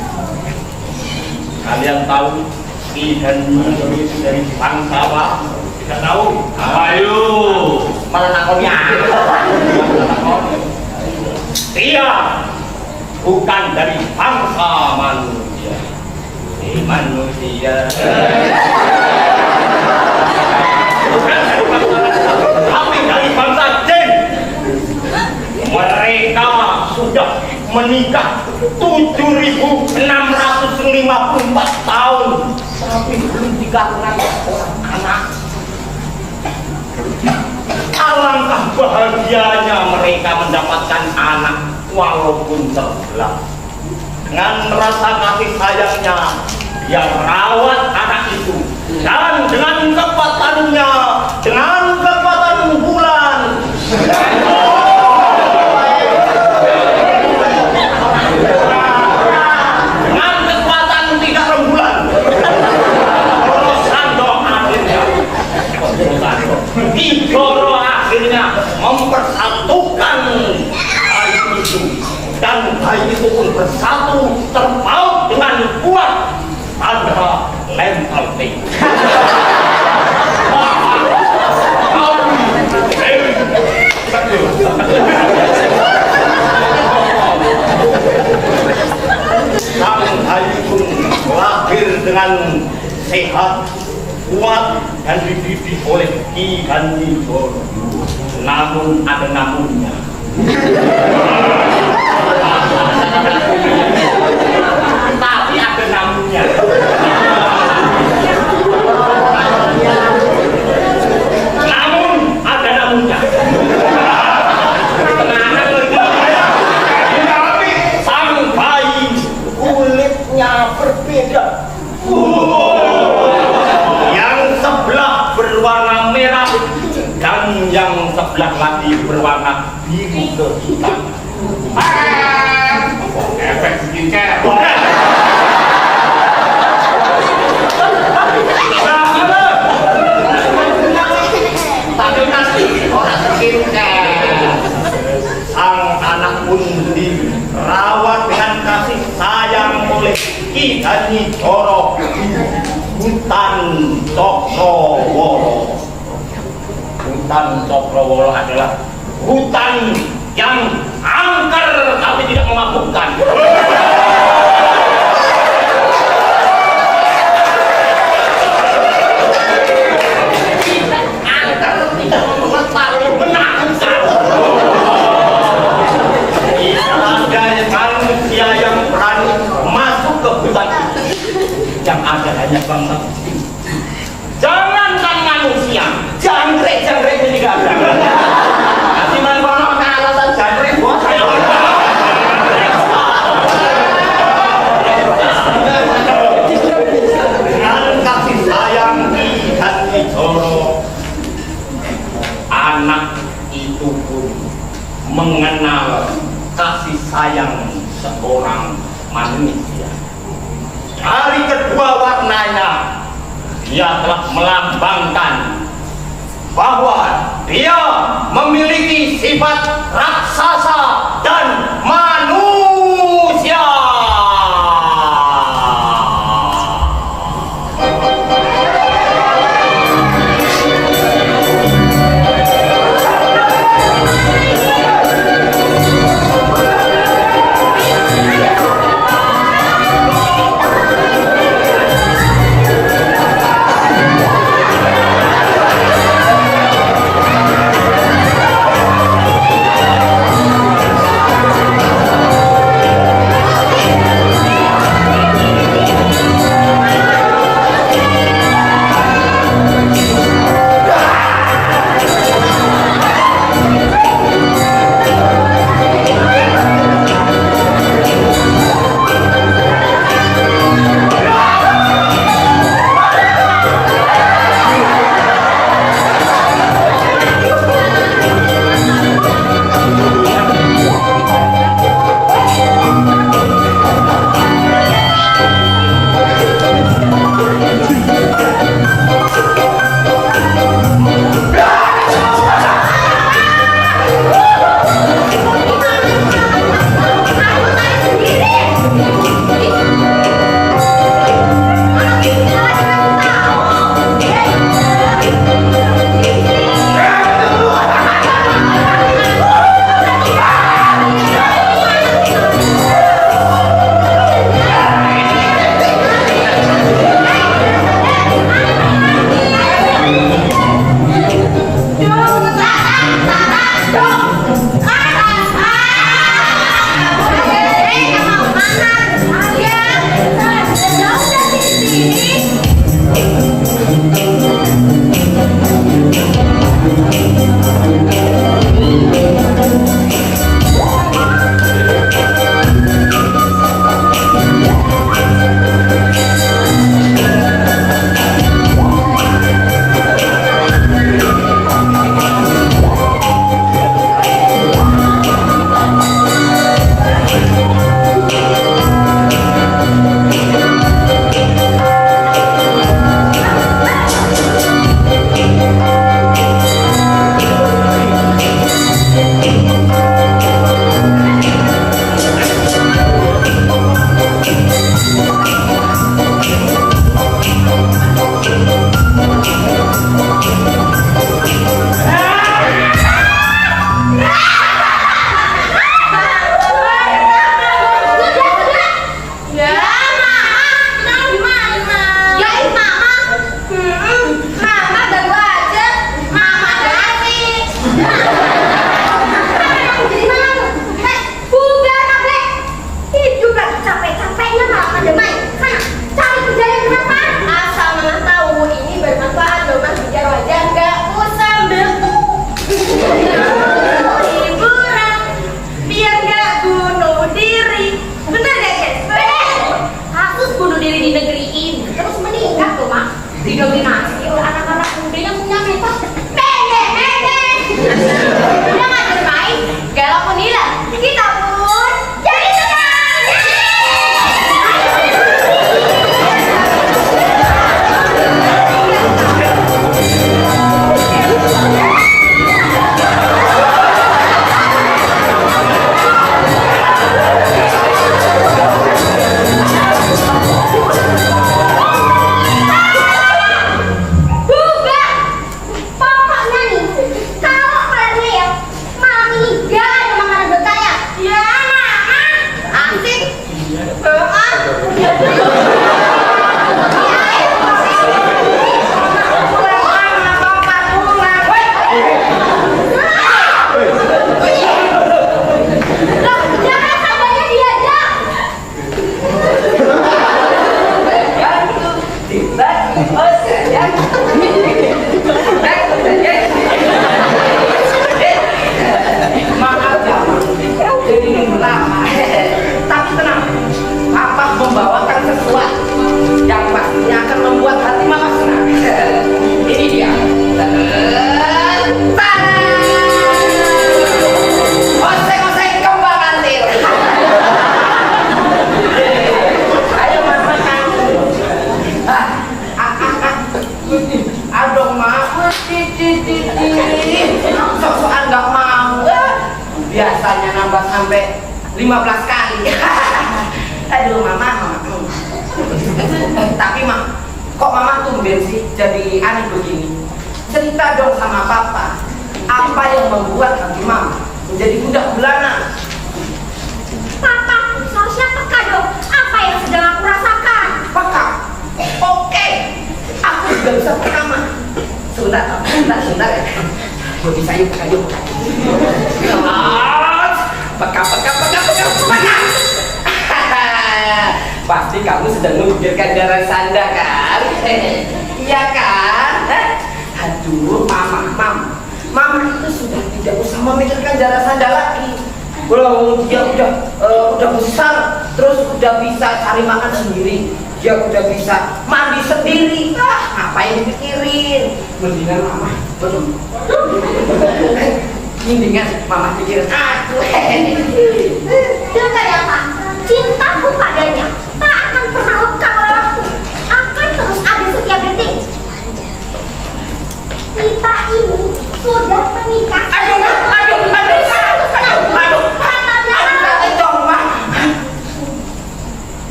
Kalian tahu Ki dan Nidoro itu dari bangsa apa? Tidak tahu? Ayo, malah nakonnya. Dia bukan dari bangsa manusia. Manusia. Bukan dari bangsa manusia, tapi dari bangsa jin. Mereka sudah menikah 7.654 tahun, tapi belum dikaruniai seorang anak. Alangkah bahagianya mereka mendapatkan anak walaupun terbelah. Dengan rasa kasih sayangnya, dia rawat anak itu, dan dengan kekuatan bulan, dengan kekuatan 3 rembulan, Nidoro akhirnya mempersatukan bayi itu, dan bayi itu pun bersatu terpaut dengan kuat tanpa lempel. Sang bayi pun lahir dengan sehat, kuat, dan dididik oleh Ki dan Nidoro. Namun ada namunnya. Tapi ada namunnya. Namun ada namunnya. Sang bayi kulitnya berbeda. Yang sebelah berwarna merah dan yang sebelah lagi berwarna biru kehitaman. efek skincare. Tapi nanti orang skincare. Sang anak pun dirawat dengan kasih sayang oleh Ki dan Nidoro di hutan Cokrowolo. Hutan Cokrowolo adalah hutan yang angker tapi tidak memabukkan. Angker tidak memetar, menakutkan. Tidak ada manusia yang berani masuk ke hutan itu. Yang ada hanya bangsa. Jangankan manusia, jangkrik pun tidak ada. Nanti mana alasan jangkrik buat saya. Dengan kasih sayang Ki dan Nidoro, anak itu pun mengenal kasih sayang seorang manusia. Dari kedua warnanya, dia telah melambangkan bahwa dia memiliki sifat raksasa dan manusia. sendiri di negeri ini, terus meninggal tuh mak, didominasi oleh anak-anak muda yang punya mental pendek. Udah nggak bermain, kalau menilai kita pun jadi senang. Biasanya nambah sampai 15 kali. Aduh mama. Tapi kok mama tumben sih jadi aneh begini? Cerita dong sama papa, apa yang membuat hati mama menjadi budak belana? Papa, seharusnya peka dong apa yang sedang aku rasakan. Peka? Oke, aku juga bisa peka mah. Sebentar ya. Gue bisa yuk, peka yuk. Peka. Pasti kamu sedang memikirkan darah sanda kan? Iya kan? Aduh, mama itu sudah tidak usah memikirkan darah sanda lagi. Dia udah besar, terus udah bisa cari makan sendiri. Dia udah bisa mandi sendiri. Ngapain dipikirin? Mendingan mama pikirin aku. Dengar ya Pak, cintaku padanya tak akan pernah lekang oleh waktu, akan terus ada setiap detik. Kita ini sudah menikah. Aduh, dong, Mak.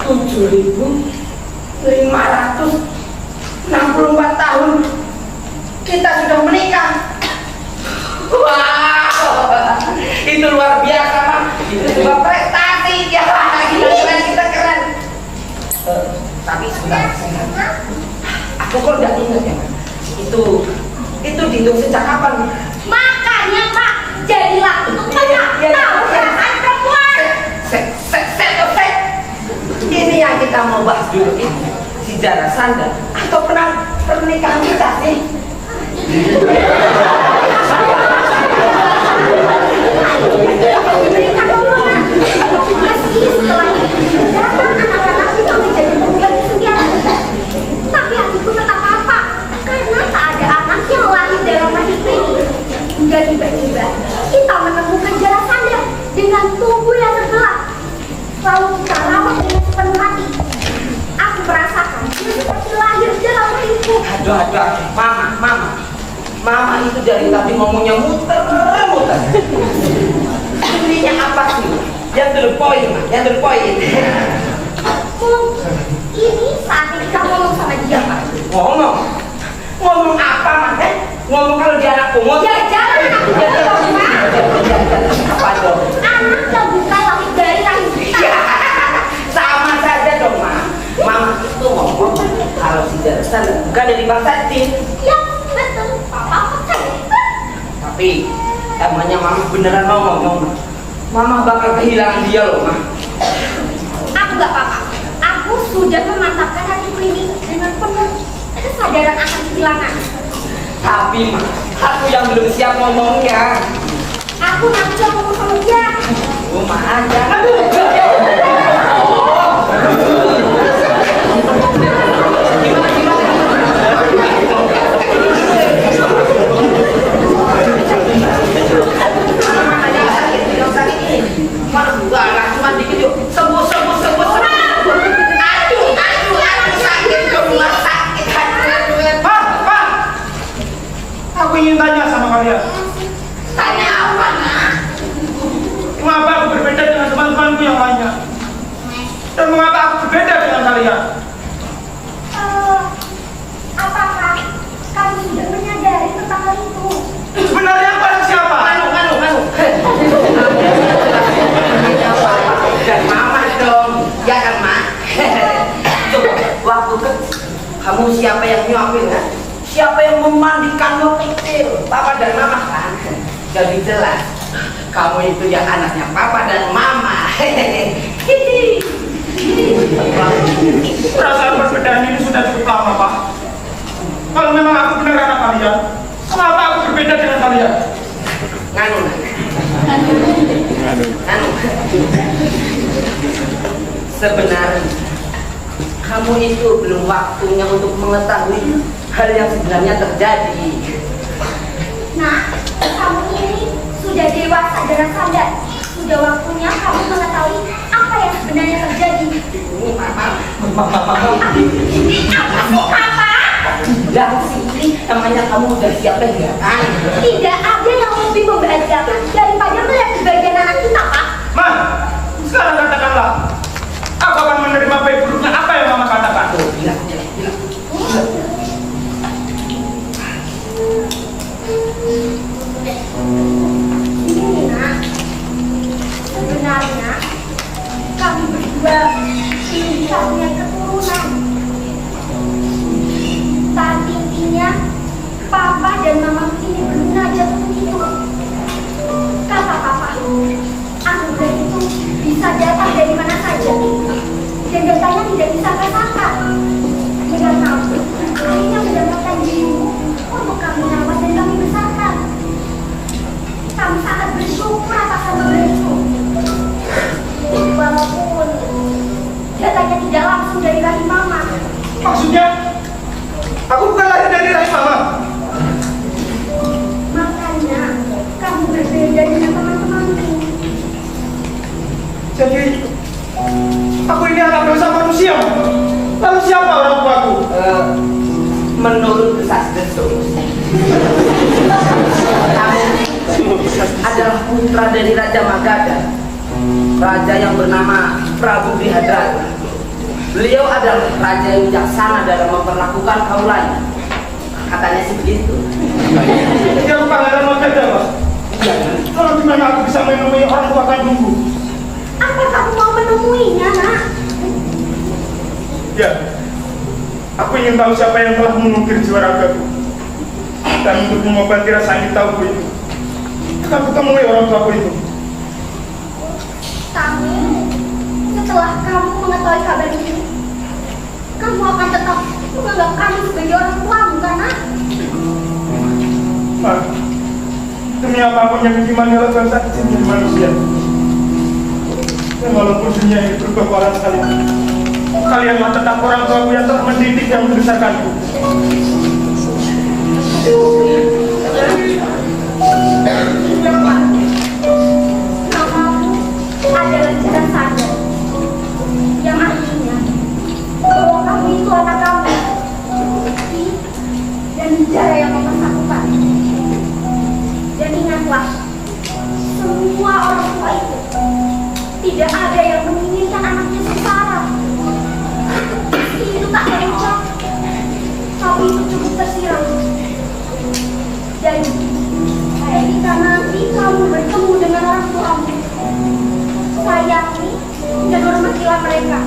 7.564 tahun kita sudah menikah. Wow, itu luar biasa, Mak. Itu sebuah prestasi. Ya, kita keren. Tapi sebentar. Aku kok udah ingat ya, Mak. Itu dihitung sejak kapan? Makanya Pak, jadilah itu peka, tahu perasaan perempuan. Set. Ini yang kita mau bahas dulu ini sejarah sanda atau pernikahan kita sih. Meski setelah itu datang anak-anak yang menjadi pembuat kesedihan, tapi hatiku tetap apa? Karena tak ada anak yang lahir dalam rahim ini. Hingga tiba-tiba kita menemukan jalan sanda dengan tubuh yang terbelah. Lalu kita rawat dengan sepenuh hati. Aku merasakan dia seperti lahir dalam rahimku. Aduh, Mama itu dari tadi ngomongnya muter. Intinya apa sih? Yang terpoin. Ini saatnya kita ngomong sama dia, Pak. Ngomong apa, Mak? Ngomong kalau dia anak pungut? Ya jangan anak pungut dong, Mak. Apa dong? Anak yang bukan lahir dari rahim kita. Ya, sama saja dong, Mak. Mama itu ngomong kalau si Darsan bukan dari bangsa Jin. Ya, betul. Papa percaya. Tapi emangnya Mama beneran mau ngomong? Mama bakal kehilangan dia loh, Ma. Aku gak apa-apa. Aku sudah memantapkan hatiku ini dengan penuh kesadaran akan kehilangan. Tapi, Ma, aku yang belum siap ngomongnya. Aku nanti ngomong sama dia. Ma, jangan. Kamu siapa yang nyuapin kan? Siapa yang memandikanmu kecil? Papa dan mama kan? Jadi jelas kamu itu yang anaknya papa dan mama. Perasaan perbedaan ini sudah cukup lama, Pak. Kalau memang aku benar anak kalian, kenapa aku berbeda dengan kalian? Nganu. Sebenarnya kamu itu belum waktunya untuk mengetahui hal yang sebenarnya terjadi. Nah, kamu ini sudah dewasa dan sadar. Sudah waktunya kamu mengetahui apa yang sebenarnya terjadi. Ini mama. Apa sih, Papa? Yang sini namanya kamu udah siap ya? Tidak ada yang lebih membahagiakan daripada melihat kebahagiaan anak kita, Pak. Ma, sekarang katakanlah, aku akan menerima baik buruknya apa yang Mama katakan. Bilang. Ini, Nak. Sebenarnya kami berdua ingin bisa punya keturunan. Tapi intinya Papa dan Mama ini bermunajat untuk itu. Kata Papa, anugerah itu bisa datang dari mana saja dan datangnya tidak bisa sangka. Dan kamu akhirnya mendapatkan dirimu untuk kami rawat dan kami besarkan. Kami sangat bersyukur atas anugerah itu. Walaupun datangnya tidak langsung dari rahim Mama. Maksudnya, aku bukan lahir dari rahim Mama. Makanya kamu berbeda dengan teman-temanmu. Jadi, aku ini anak dosa manusia. Lalu siapa orang tuaku? Menurut desas-desus, kamu adalah putra dari Raja Magadha, raja yang bernama Prabu Brihadrata. Beliau adalah raja yang bijaksana dalam memperlakukan kaum lain. Katanya sih begitu. Dia pangeran Magadha, Mas. Kalau gimana aku bisa menemui orang tua kandungku? Apa kamu mau menemuinya, Nak? Ya, aku ingin tahu siapa yang telah mengukir jiwa ragaku. Dan untuk mengobati rasa ingin tahuku itu, akan kutemui orang tuaku itu. Tapi setelah kamu mengetahui kabar ini, kamu akan tetap menganggap kami sebagai orang tuamu, kan, Nak? Ma, demi apapun yang gimana lakukan saat menjadi manusia. Dan walaupun dunia ini berubah parah sekali, kalianlah tetap orang tuaku yang telah mendidik dan membesarkanku. Namamu adalah Jiran Sadar, yang artinya bahwa kamu itu anak kamu, bukti dan bicara yang mempersatukan. Dan ingatlah, semua orang tua itu tidak ada yang menginginkan anaknya sengsara. Itu tak kencang, tapi itu cukup tersirat. Jadi, ketika nanti kamu bertemu dengan orang tuamu, sayangi dan hormatilah mereka.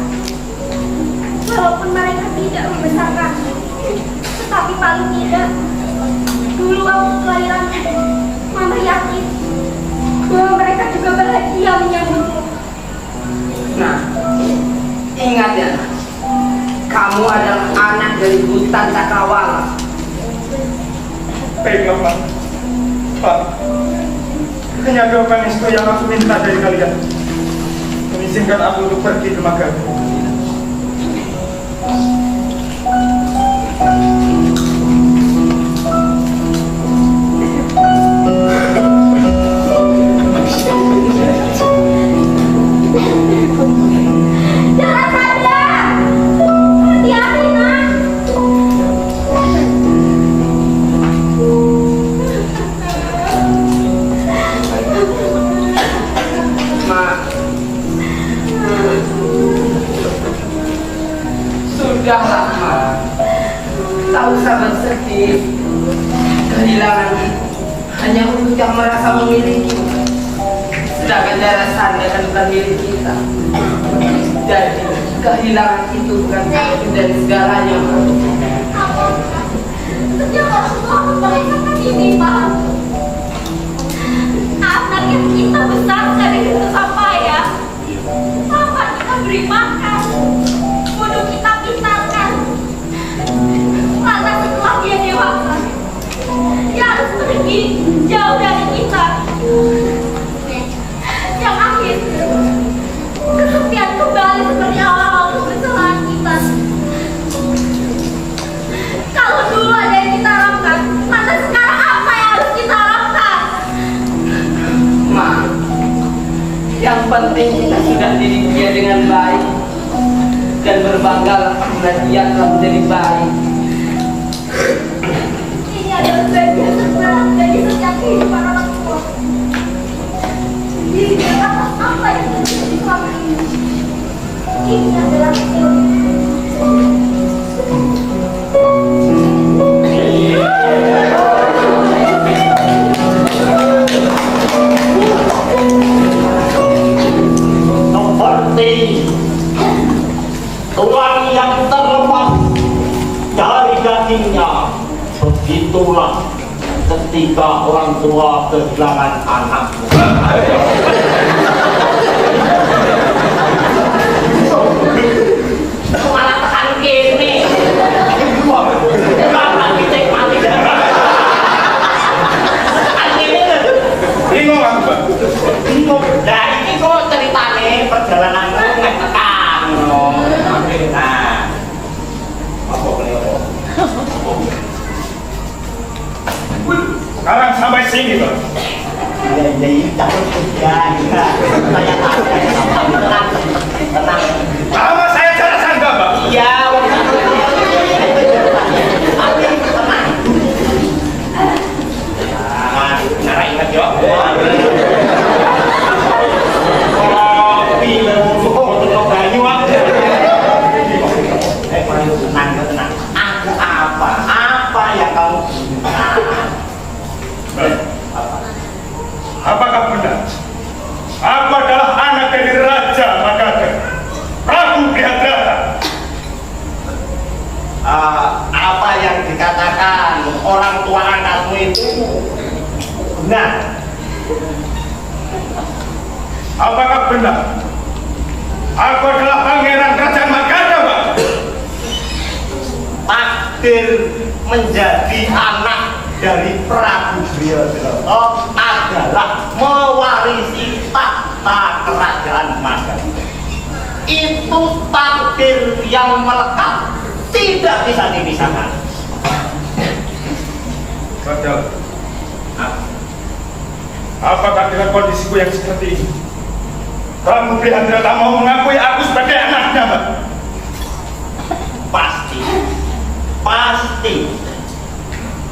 Walaupun mereka tidak membesarkan, tetapi paling tidak, dulu waktu kelahiranmu, Mama yakin bahwa mereka juga bahagia menyambutmu. Nah, ingat ya, kamu adalah anak dari Hutan Cakrawala. Baiklah, Pak. Pak, hanya dua panistu yang aku minta dari kalian. Mengizinkan aku untuk pergi ke Magadha. Jangan sadar! Hati-hati, Nak! Ma, sudahlah, Ma. Tak usah bersedih. Kehilangan hanya untuk yang merasa memiliki. Sedangkan darah Sanda kan bukan milik kita. Jadi kehilangan itu bukan akhir dari segalanya, Ma. Sejak orang tua memperlihatkan ini, Pak. Anak yang kita besarkan itu sampai ya. Sampai kita beri makan, kudu kita pintarkan. Lantas setelah dia dewasa, dia harus pergi jauh dari kita. Yang akhir, kesepian kembali seperti awal-awal kesalahan kita. Kalau dulu ada yang kita harapkan, lantas sekarang apa yang harus kita harapkan? Ma, yang penting kita sudah didik dia dengan baik dan berbanggalah karena dia telah menjadi baik. Ini adalah bagian terberat dari setiap kehidupan orang tua. Diri dia atas apa yang terjadi selama ini. Ini adalah seperti tulang yang terlepas dari dagingnya, begitulah ketika orang tua kehilangan anaknya. Malah tekan kene. Bapak dicek mati. Tekan kene lho. Bingung aku, Pak. Bingung. Lah iki kok ceritane perjalanan nek tekan ngono. Nah. Apa kene? Sekarang sampai sini, Pak. Ya takut ya. Saya tenang. Sama saya cara sangka, Pak. Iya, nara ingat yo. Kopi untuk banyu tenang. Aku apa yang kamu Apakah benar? Aku adalah anak dari Raja Magadha, Prabu Brihadrata. Apa yang dikatakan orang tua angkatmu itu benar? Apakah benar? Aku adalah pangeran Kerajaan Magadha, Pak. Takdir menjadi anak dari Prabu Brihadrata adalah mewarisi tahta kerajaan Magadha. Itu takdir yang melekat, tidak bisa dipisahkan. Raja, apakah dengan kondisiku yang seperti ini, Prabu Brihadrata mau mengakui aku sebagai anaknya, Pak? Pasti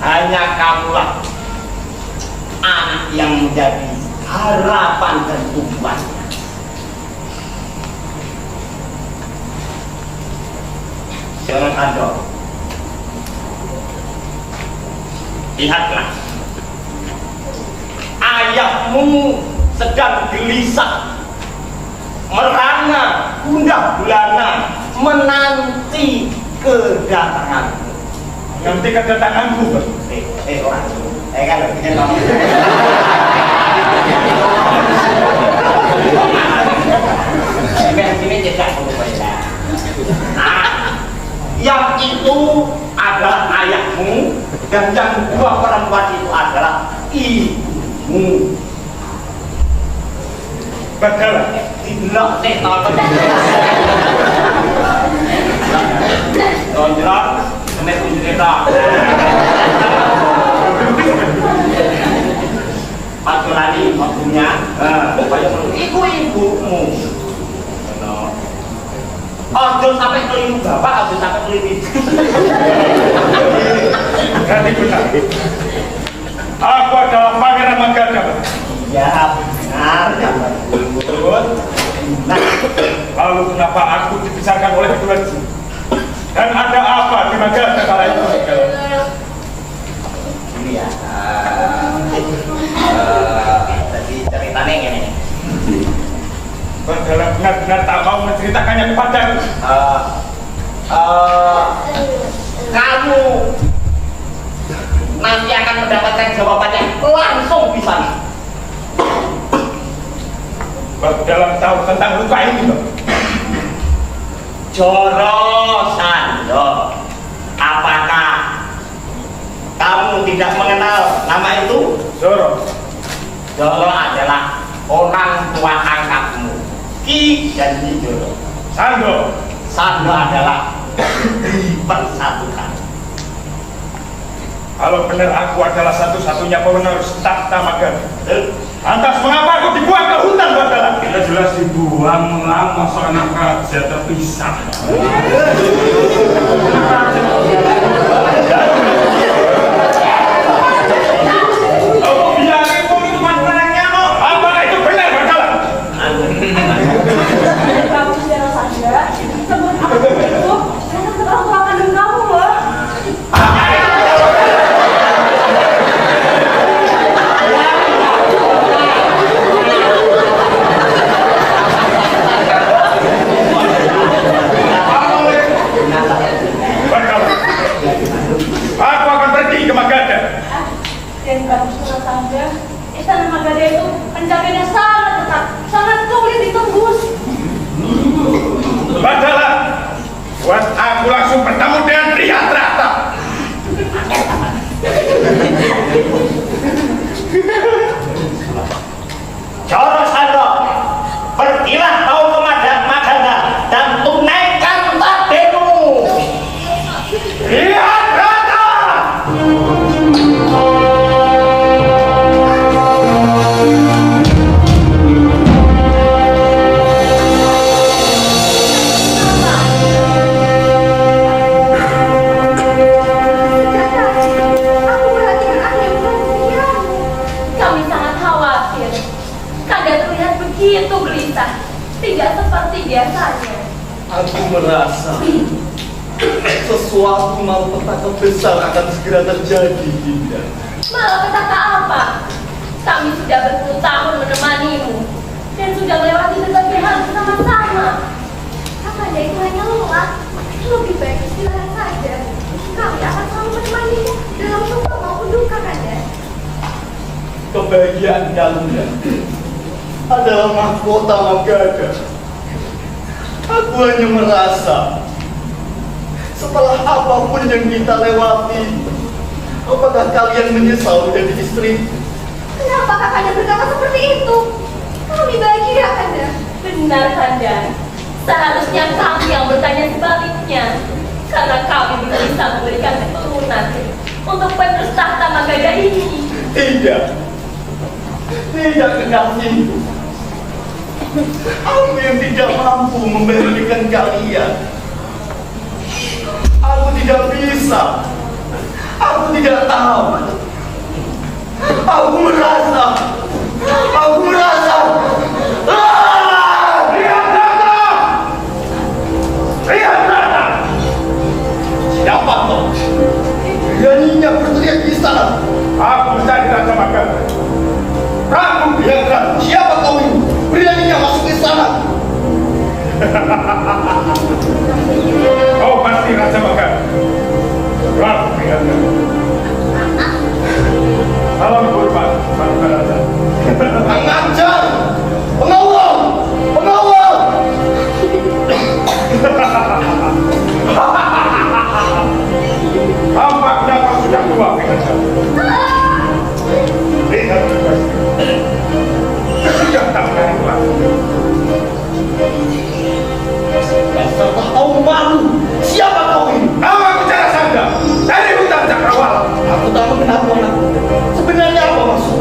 hanya kamulah anak yang menjadi harapan dan tujuannya. Jangan andor. Lihatlah, ayahmu sedang gelisah, merana, gundah gulana, menanti kedatanganmu. Nanti kedatanganku, Pak. Orang. Kalau bikin kamu. Sini tidak berbeda. Nah, yang itu adalah ayahmu dan yang dua perempuan itu adalah ibumu. Betul. Tidak, tahu. Tonjol, sampai kunjung kita. Paculani waktunya, ibu ibumu. Ojo sampai keliru bapak, ojo sampai keliru. Jadi benar. Aku adalah pangeran Magadha, Pak. Ya benar, betul. Nah, lalu kenapa aku dipisahkan oleh kedua jin? Dan ada apa di Magadha kala itu? ini ya. Tadi ceritanya gini. Padahal benar-benar tak mau menceritakannya kepadaku. Kamu nanti akan mendapatkan jawabannya langsung di sana. Dalam tahu tentang luka ini, Pak. Joro Sando, apakah kamu tidak mengenal nama itu? Joro. Joro adalah orang tua angkatmu, Ki dan Nyi Joro. Sando. Sando adalah dipersatukan. Kalau benar aku adalah satu-satunya penerus tahta Magadha, lantas mengapa aku dibuang ke hutan, Bathala? Kita jelas dibuang lama soal anak raja terpisah. Oh, biar itu manfaatnya, no. Apakah itu benar, Bathala? Kamu Joro Sanda, sebelum aku itu, saya orang tua kandung kamu loh. Bathala, aku akan pergi ke Magadha. Dan kamu Joro Sanda, istana Magadha itu penjaganya sangat ketat, sangat sulit ditembus. Bathala, buat aku langsung bertemu dengan Trihatrata. Joro Sando, pergilah kau ke Magadha dan tunaikan baktimu. Trihatrata! Aku perhatikan ada yang perhatian. Kami sangat khawatir. Kanda terlihat begitu gelisah, tidak seperti biasanya. Aku merasa sesuatu malapetaka besar akan segera terjadi, Dinda. Malapetaka apa? Kami sudah berpuluh tahun menemanimu dan sudah melewati berbagai hal bersama-sama. Kakanda itu hanya lelah. Lebih baik istirahat saja. Kami akan selalu menemanimu dalam suka maupun duka, Kakanda. Kebahagiaan kalian adalah mahkota Magadha. Aku hanya merasa setelah apapun yang kita lewati, apakah kalian menyesal menjadi istri? Kenapa Kakanda berkata seperti itu? Kami bahagia, Kakanda. Benar, Kanda. Seharusnya kami yang bertanya sebaliknya, karena kami belum bisa memberikan keturunan untuk penerus tahta Magadha ini. Tidak, tidak kekasihku. Aku yang tidak mampu memberikan kalian. Aku tidak bisa. Aku tidak tahu. Aku merasa. Trihatrata! Trihatrata! Siapa kau? Beraninya berteriak di istana. Aku mencari Raja Magadha. Prabu Trihatrata. Siapa kau ini? Beraninya masuk ke istana. Kau pasti Raja Magadha. Prabu Trihatrata. Salam hormat, Pak Raja. Pengajar, pengawal. Tampaknya kau sudah tua, Trihatrata. Lihat juga. Sudah tak berani lagi. Dasar tahu malu. Siapa kau ini? Namaku Jara Sanda dari hutan Cakrawala. Aku tak mengenal orang. Sebenarnya apa maksud?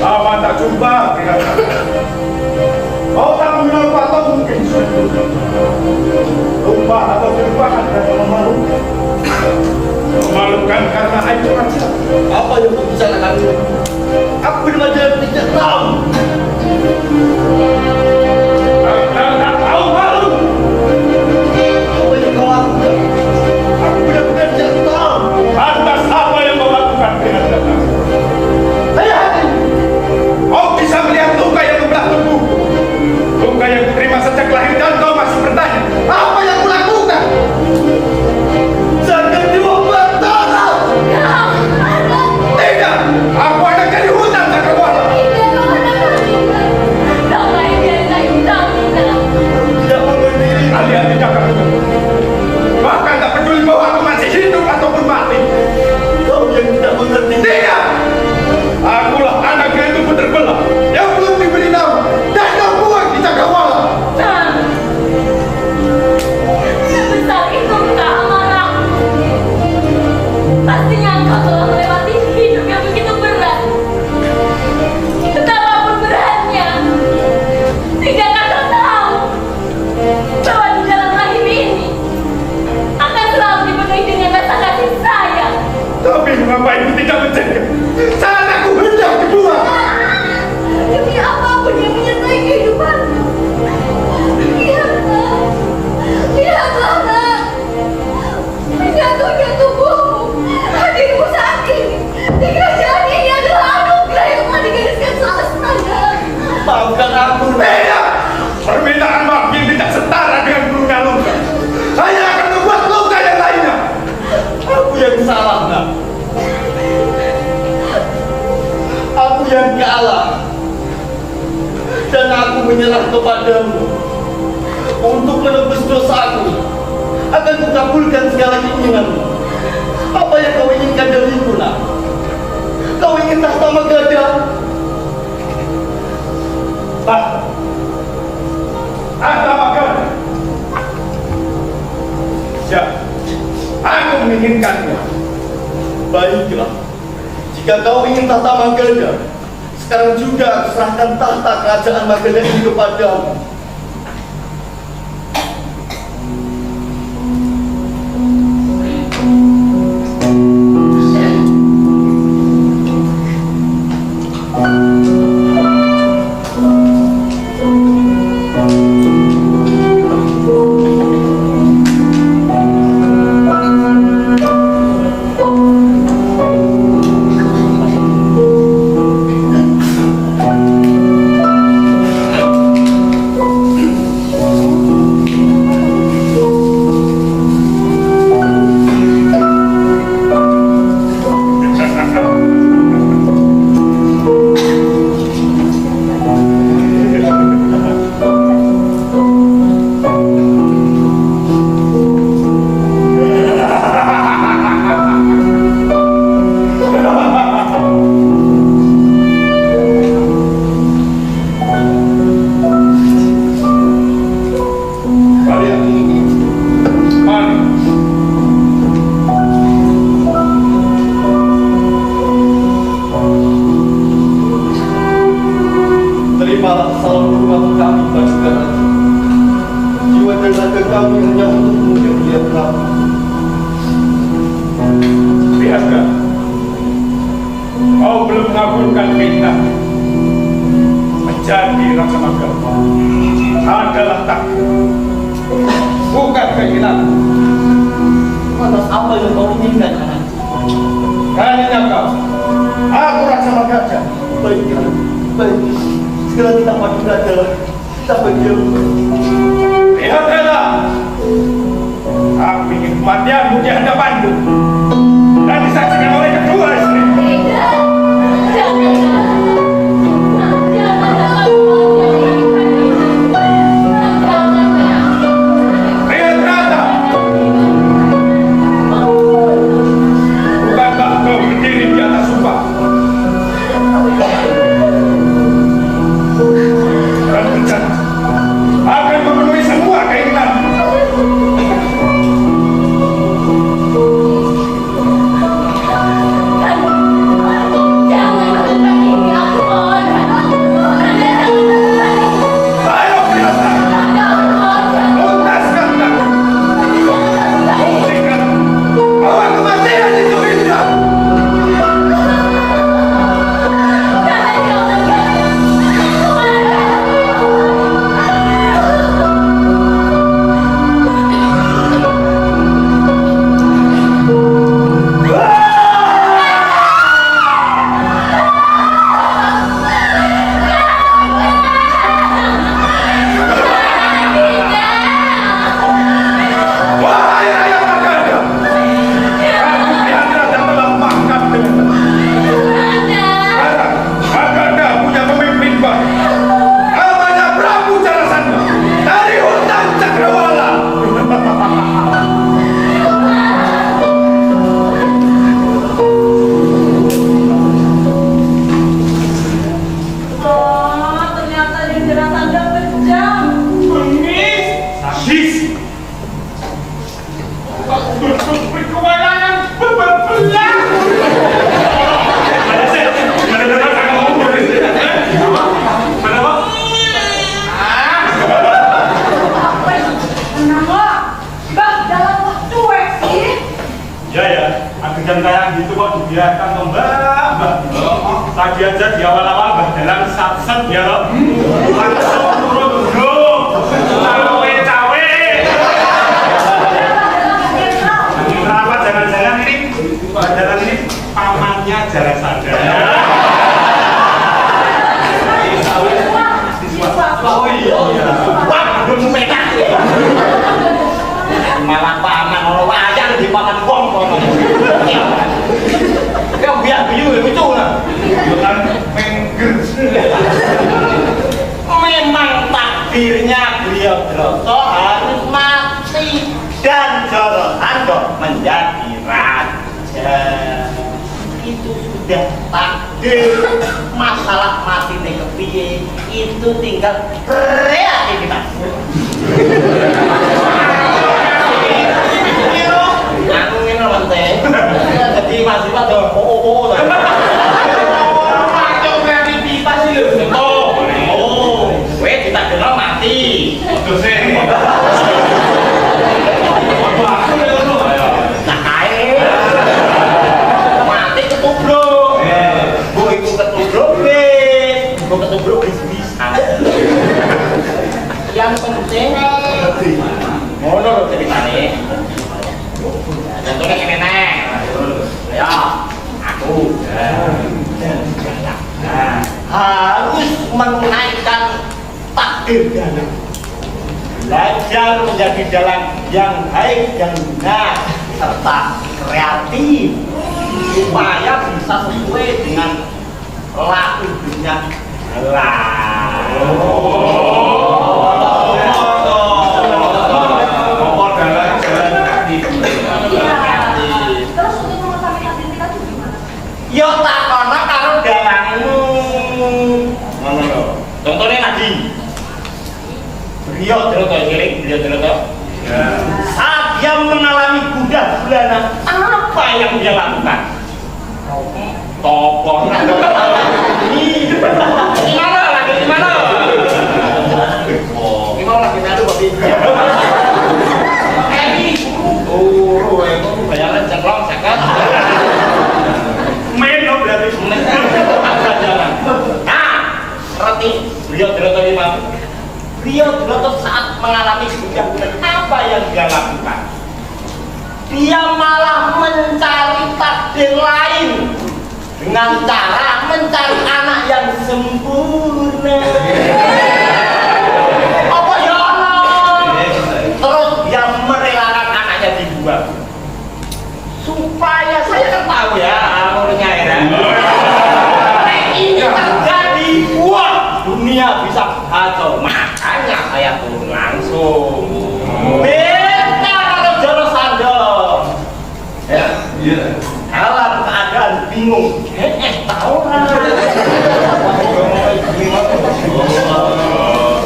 Lama tak jumpa, Trihatrata. Kau tak mengenalku atau mungkin sudah lupa atau dilupakan karena memalukan. Memalukan karena aib raja. Apa yang kau bicarakan ini? Aku benar-benar tidak tahu. Karena tak tahu malu. Apa yang kau lakukan? Aku benar-benar tidak tahu. Atas apa yang kau lakukan, Trihatrata? Saya yakin. Kau bisa melihat luka yang membelah tubuh. Luka yang kuterima sejak lahir dan kau masih bertanya. Apa yang kulakukan? Jangan dibuat darah. Kau, mencegah saat aku hendak dibuang. Demi apapun yang menyertai kehidupanmu. Lihatlah nak. Jatuhnya tubuhmu, hadirmu saat ini. Di kerajaan ini adalah anugerah yang telah digariskan semesta. Maafkan aku. Tidak, permintaan maaf yang tidak setara dengan burungnya luka hanya akan membuat luka yang lainnya. Aku yang salah, nak. Aku yang kalah. Dan aku menyerah kepadamu untuk menebus dosaku. Akan kukabulkan segala keinginanmu. Apa yang kau inginkan dariku, nak? Kau ingin tahta Magadha? Tahta Magadha. Ya, aku menginginkannya. Baiklah. Jika kau ingin tahta Magadha, sekarang juga aku serahkan tahta kerajaan Magadha ini kepadamu. Terimalah salam hormat kami Paduka Raja. Jiwa dan raga kami hanya untukmu yang mulia Prabu. Lihatlah, kau belum mengabulkan keinginan menjadi Raja Magadha. Adalah takdir, bukan keinginan. Atas apa yang kau inginkan, anakku? Kayaknya kau, aku Raja Magadha. Baiklah, baik. Segera kita padukan adalah kita berdiam. Lihatlah, aku ingin kematianmu di hadapanku dan disaksikan oleh kedua istri. Tidak, janganlah. Janganlah. Janganlah. Lihat Rata, bukankah kau berdiri di atas sumpah dan berjanji akan memenuhi semua keinginan? Ayo Pirata, luntaskan takdir. Buktikan bahwa kematian itu indah. Wahai rakyat Magadha, Prabu Triandrata telah makan dengan sekarang Magadha punya pemimpin baru. Namanya Prabu Jarasandha dari hutan Cakrawala. Ternyata dia Jarasandha kejam. Bengis, sadis, duduk berkewenangan beberbelah. Menang lo, bah dalam waktu sih. Ya, aku hujan kayak gitu kok dibiarkan toh mbak. Tadi aja di awal-awal Mbak Dalang satset ya loh. Langsung turun dulu. Cawe-cawe. Kenapa jangan-jangan ini Mbak Dalang ini pamannya Jara Sanda? Oh iya. Wah, belum menak. Malah paman orang wayang di paman wong kono. Kau biar biu itu lah. Bukan mengger. Memang takdirnya beliau Broto harus mati dan Joro Handok menjadi raja. Itu sudah takdir. Masalah mati nih kepiye itu tinggal kreativitas. Aku ini lonte. Jadi masih pada oh. Macam kreativitas sih lho. Oh, weh kita kenal mati. Betul sih. Nah, mati ketubruk. Bu iku ketubruk wis. Bu ketubruk bisa. Yang penting ngono lho ceritane. Contohnya ini nih, ya aku harus menaikkan takdir dalam belajar menjadi dalang yang baik dan benar serta kreatif supaya bisa sesuai dengan laku dunia halal. Terus untuk mengetahui takdir kita itu gimana? Yo tak kono karo dalangmu. Ngono lho. Contohnya tadi. Beliau Droto. Saat dia mengalami gundah gulana, apa yang dia lakukan? Topo. Gimana lagi? Oh, gimana lagi nado babi? Oh, itu bayaran ceklong cekat. Main dong berarti. Nah, seperti beliau Droto saat mengalami kegagulan apa yang dia lakukan? Dia malah mencari takdir lain dengan cara mencari anak yang sempurna. Apa ya Allah? Terus dia merelakan anaknya dibuang supaya saya kan tahu ya alurnya ya. Ini terjadi, wah dunia bisa kacau, makanya saya turun langsung. Beda kalau Joro Sando. Ya, iya. Dalam keadaan bingung, tahu lah.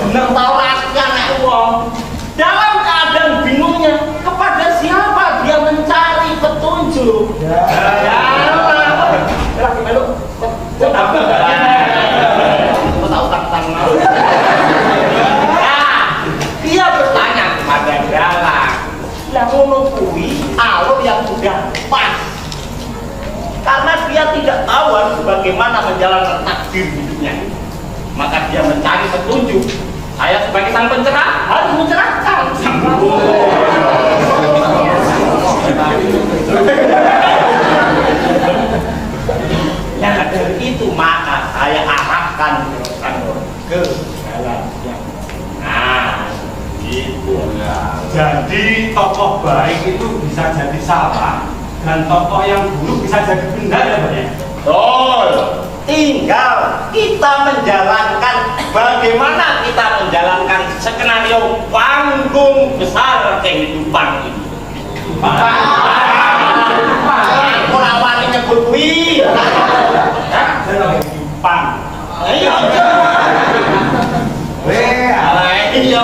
Bener tahu rakyat nek uang. Dalam keadaan bingungnya, kepada siapa dia mencari petunjuk? Ya. Lagi melu. Dia bertanya kepada dalang, yang menunggui alur yang sudah pas. Karena dia tidak tahu harus bagaimana menjalankan takdir hidupnya, maka dia mencari petunjuk. Saya sebagai sang pencerah harus mencerahkan. Nah dari itu maka saya arahkan ke dalam yang gitu. Jadi tokoh baik itu bisa jadi salah dan tokoh yang buruk bisa jadi benar ya Pak ya? Betul. Tinggal kita menjalankan bagaimana kita menjalankan skenario panggung besar kehidupan ini. Orang wani nyebut wi. Pan. Iya. Iya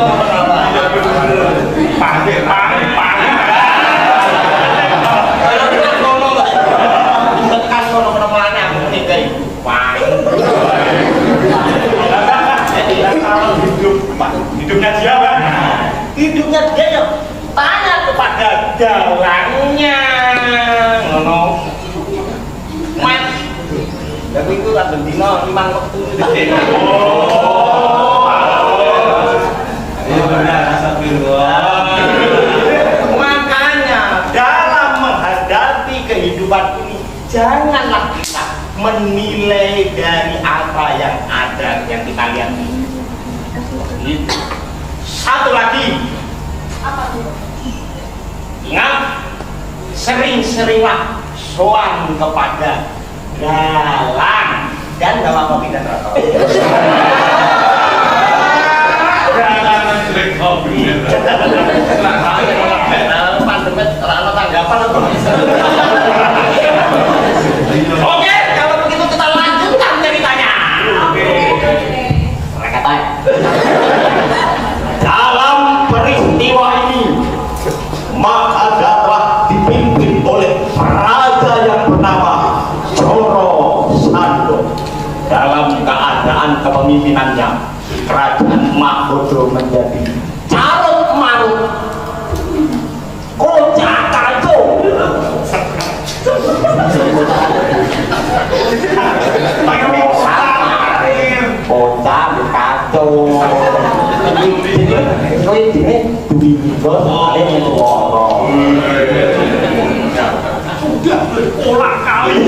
hidupnya dia Pak? Hidupnya dia ya tanya kepada dalangnya. Ngono. limang waktu. Makanya dalam menghadapi kehidupan ini janganlah kita menilai dari apa yang ada yang kita lihat ini. Gitu. Satu lagi, Apa tuh? ingat, sering-seringlah soan kepada dalang dan dalam kopi dan rata. Jangan jelek kopi. Pandemet rano tanggapan atau Oke, kalau begitu kita lanjutkan ceritanya. Mereka tanya. Dalam peristiwa ini maka datang dipimpin oleh raja yang bernama Joro Sando. Dalam keadaan kepemimpinannya, kerajaan Magodo menjadi carut marut, kocak kacau. Kocak kacau. Kau ini duit bos, ini lorong. Sudah berulang kali.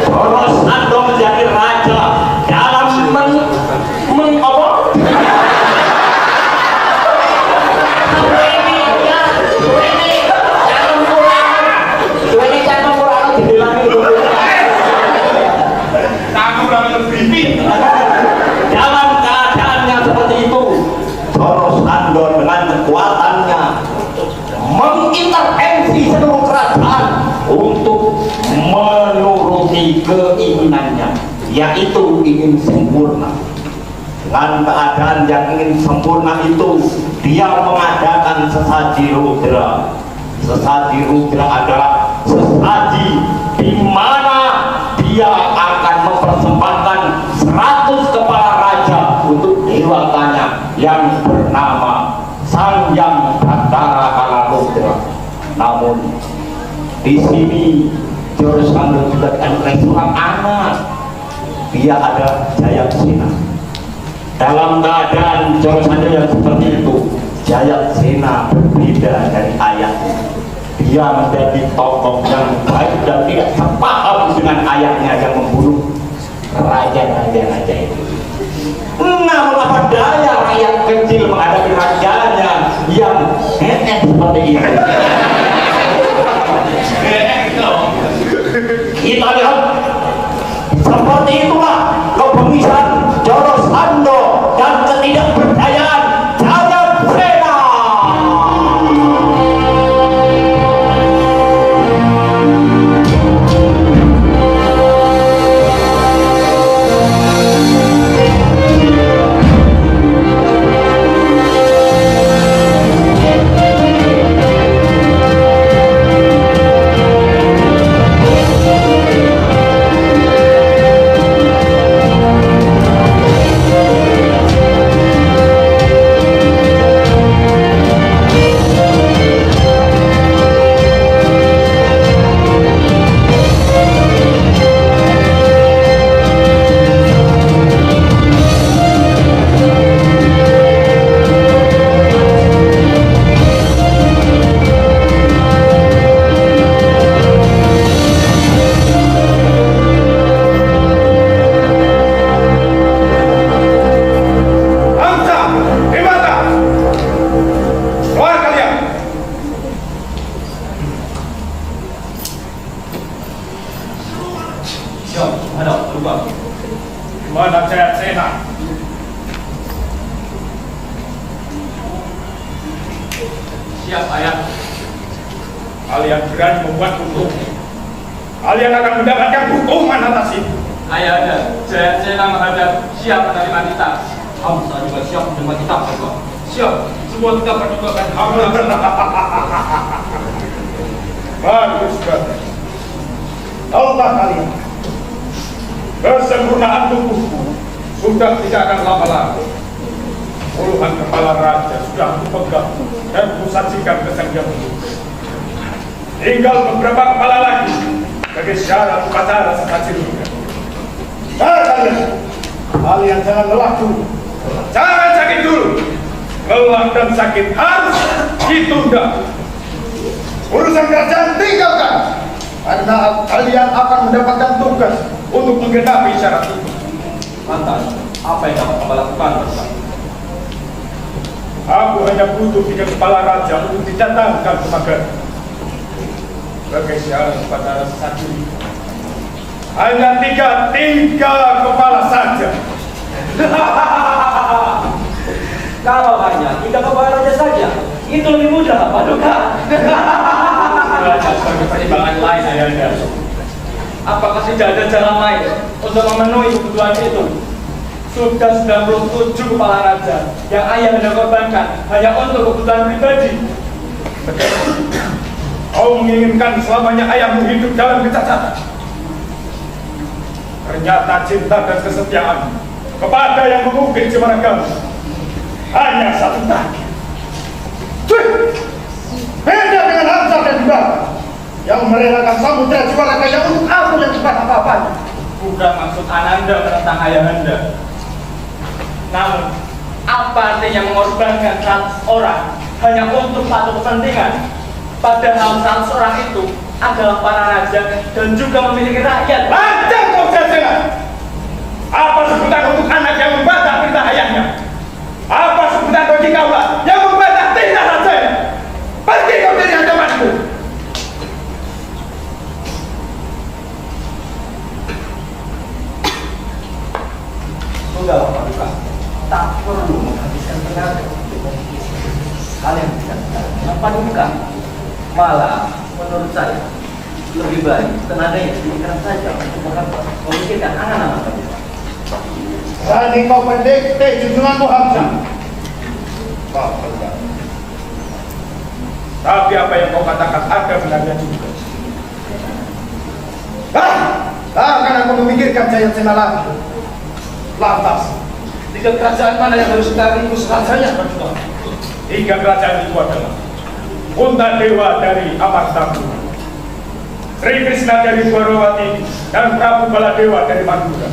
Joro Sando menjadi raja dalam dalam keadaannya seperti itu, Joro Sando dengan kekuatannya mengintervensi seluruh kerajaan untuk menuruti keinginannya, yaitu ingin sempurna. Dengan keadaan yang ingin sempurna itu, dia mengadakan sesaji rudra. Sesaji rudra adalah sesaji di mana dia akan mempersembahkan 100 kepala raja untuk dewatanya yang bernama Sangyang Dattara Kalarudra. Namun di sini Joro Sando juga oleh seorang anak, dia ada Jayatsena. Dalam keadaan Joro Sando yang seperti itu, Jayatsena berbeda dari ayahnya. Dia menjadi tokoh yang baik dan tidak sepaham dengan ayahnya yang membunuh raja-raja itu. Namun apa daya rakyat kecil menghadapi rajanya yang nenek seperti itu. Kita lihat seperti itulah kebengkisan Joro Sando dan ketidakberdayaan Jayatsena. Mana Jayatsena? Siap, ayah. Kalian berani membuat hukum. Kalian akan mendapatkan hukuman atas itu. Ayah ada. Jayatsena menghadap siap menerima kita. Hamsa juga siap menerima kita, Bapak. Siap. Semua kita perjuangkan Hamsa. Bagus, brother. Tahulah kalian, kesempurnaan tubuhku sudah tidak akan lama lagi. Puluhan kepala raja sudah aku pegang. dan kusaksikan ke Sang Hyang Widi. Tinggal beberapa kepala lagi sebagai syarat upacara Sesaji Rudra. Kalian jangan lelah dulu. Jangan sakit dulu. Lelah dan sakit harus ditunda. Urusan kerajaan tinggalkan, karena kalian akan mendapatkan tugas untuk menggenapi syarat itu. Lantas, apa yang dapat Amba lakukan, Bapak? Aku hanya butuh 3 kepala raja untuk didatangkan ke Magar. Sebagai syarat upacara Sesaji Rudra. Hanya tiga kepala saja. Kalau hanya 3 kepala raja saja, itu lebih mudah, Paduka. Belajar sebagai pertimbangan lain, Ayahanda. Apakah tidak ada jalan lain untuk memenuhi kebutuhan itu? Sudah 97 kepala raja yang Ayahanda korbankan hanya untuk kebutuhan pribadi. Kau menginginkan selamanya ayahmu hidup dalam kecacatan. Ternyata cinta dan kesetiaan kepada yang mengukir Jemaragamu hanya satu target. Cuy! Beda dengan Hamzah dan Dibara yang merelakan samudera Jemaraganya untuk aku yang bukan apa-apanya. Bukan maksud Ananda menentang Ayahanda. Namun, apa artinya mengorbankan 100 orang hanya untuk satu kepentingan? Padahal 100 orang itu adalah para raja dan juga memiliki rakyat. Lancar kau jajangan! Apa sebutan untuk anak yang membantah perintah ayahnya? Apa sebutan bagi kaulah yang membantah tindak rajanya? Pergi kau dari hadapanku! Sudahlah, Paduka. Tak perlu menghabiskan tenaga. Kalian tidak tahu Paduka. Malah, menurut saya, lebih baik tenaganya diberikan saja untuk memikirkan anak-anak kami. Berani kau pendek, junjunganku Hamzah. Tapi apa yang kau katakan ada benarnya juga. Akan aku memikirkan Jayasena lagi. Lantas, 3 kerajaan mana yang harus kita ringkus rajanya? 3 kerajaan itu adalah Kunta Dewa dari Amartapura, Sri Krishna dari Dwarawati, dan Prabu Baladewa dari Madura.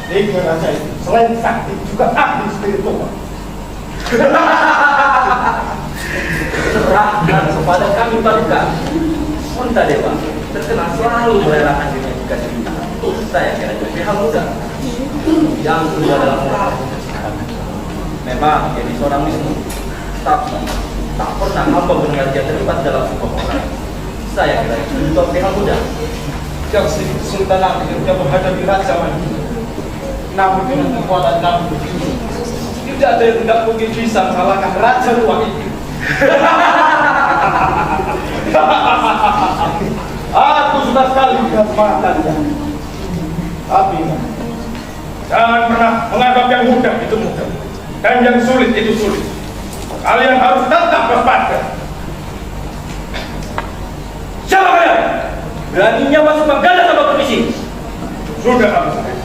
3 raja itu selain sakti juga ahli spiritual. Serahkan kepada kami, Paduka. Kunta Dewa terkenal selalu merelakan dirinya jika diminta. Saya kira jadi pihak muda yang sudah dalam memang jadi seorang wisnu, tapi tak pernah hamba mendengar dia terlibat dalam sebuah perkara. Saya kira itu juga pihak muda Yang sedikit kesultanan ketika menghadapi raja Madura. Namun dengan kekuatan kamu, tidak ada yang tidak mungkin bisa mengalahkan raja luar itu. Aku sudah sekali melihat matanya. Tapi jangan pernah menganggap yang mudah itu mudah dan yang sulit itu sulit. Kalian harus tetap waspada. Siapa kalian? beraninya masuk Manggala sama permisi. Sudah kamu saya.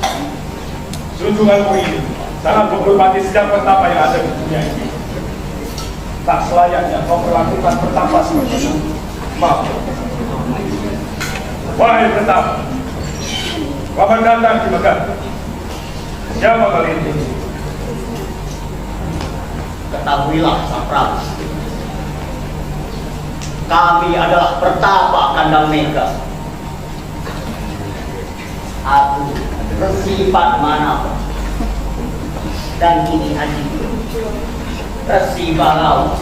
Junjunganku ini sangat menghormati setiap petapa yang ada di dunia ini. Tak selayaknya kau perlakukan petapa seperti itu. Maaf. Wahai petapa, selamat datang di Megah. Siapa kalian ini? Ketahuilah, Sang Prabu, kami adalah Pertapa Kandang Mega. Aku Resi Padmanabha, dan ini adikku Resi Balawa.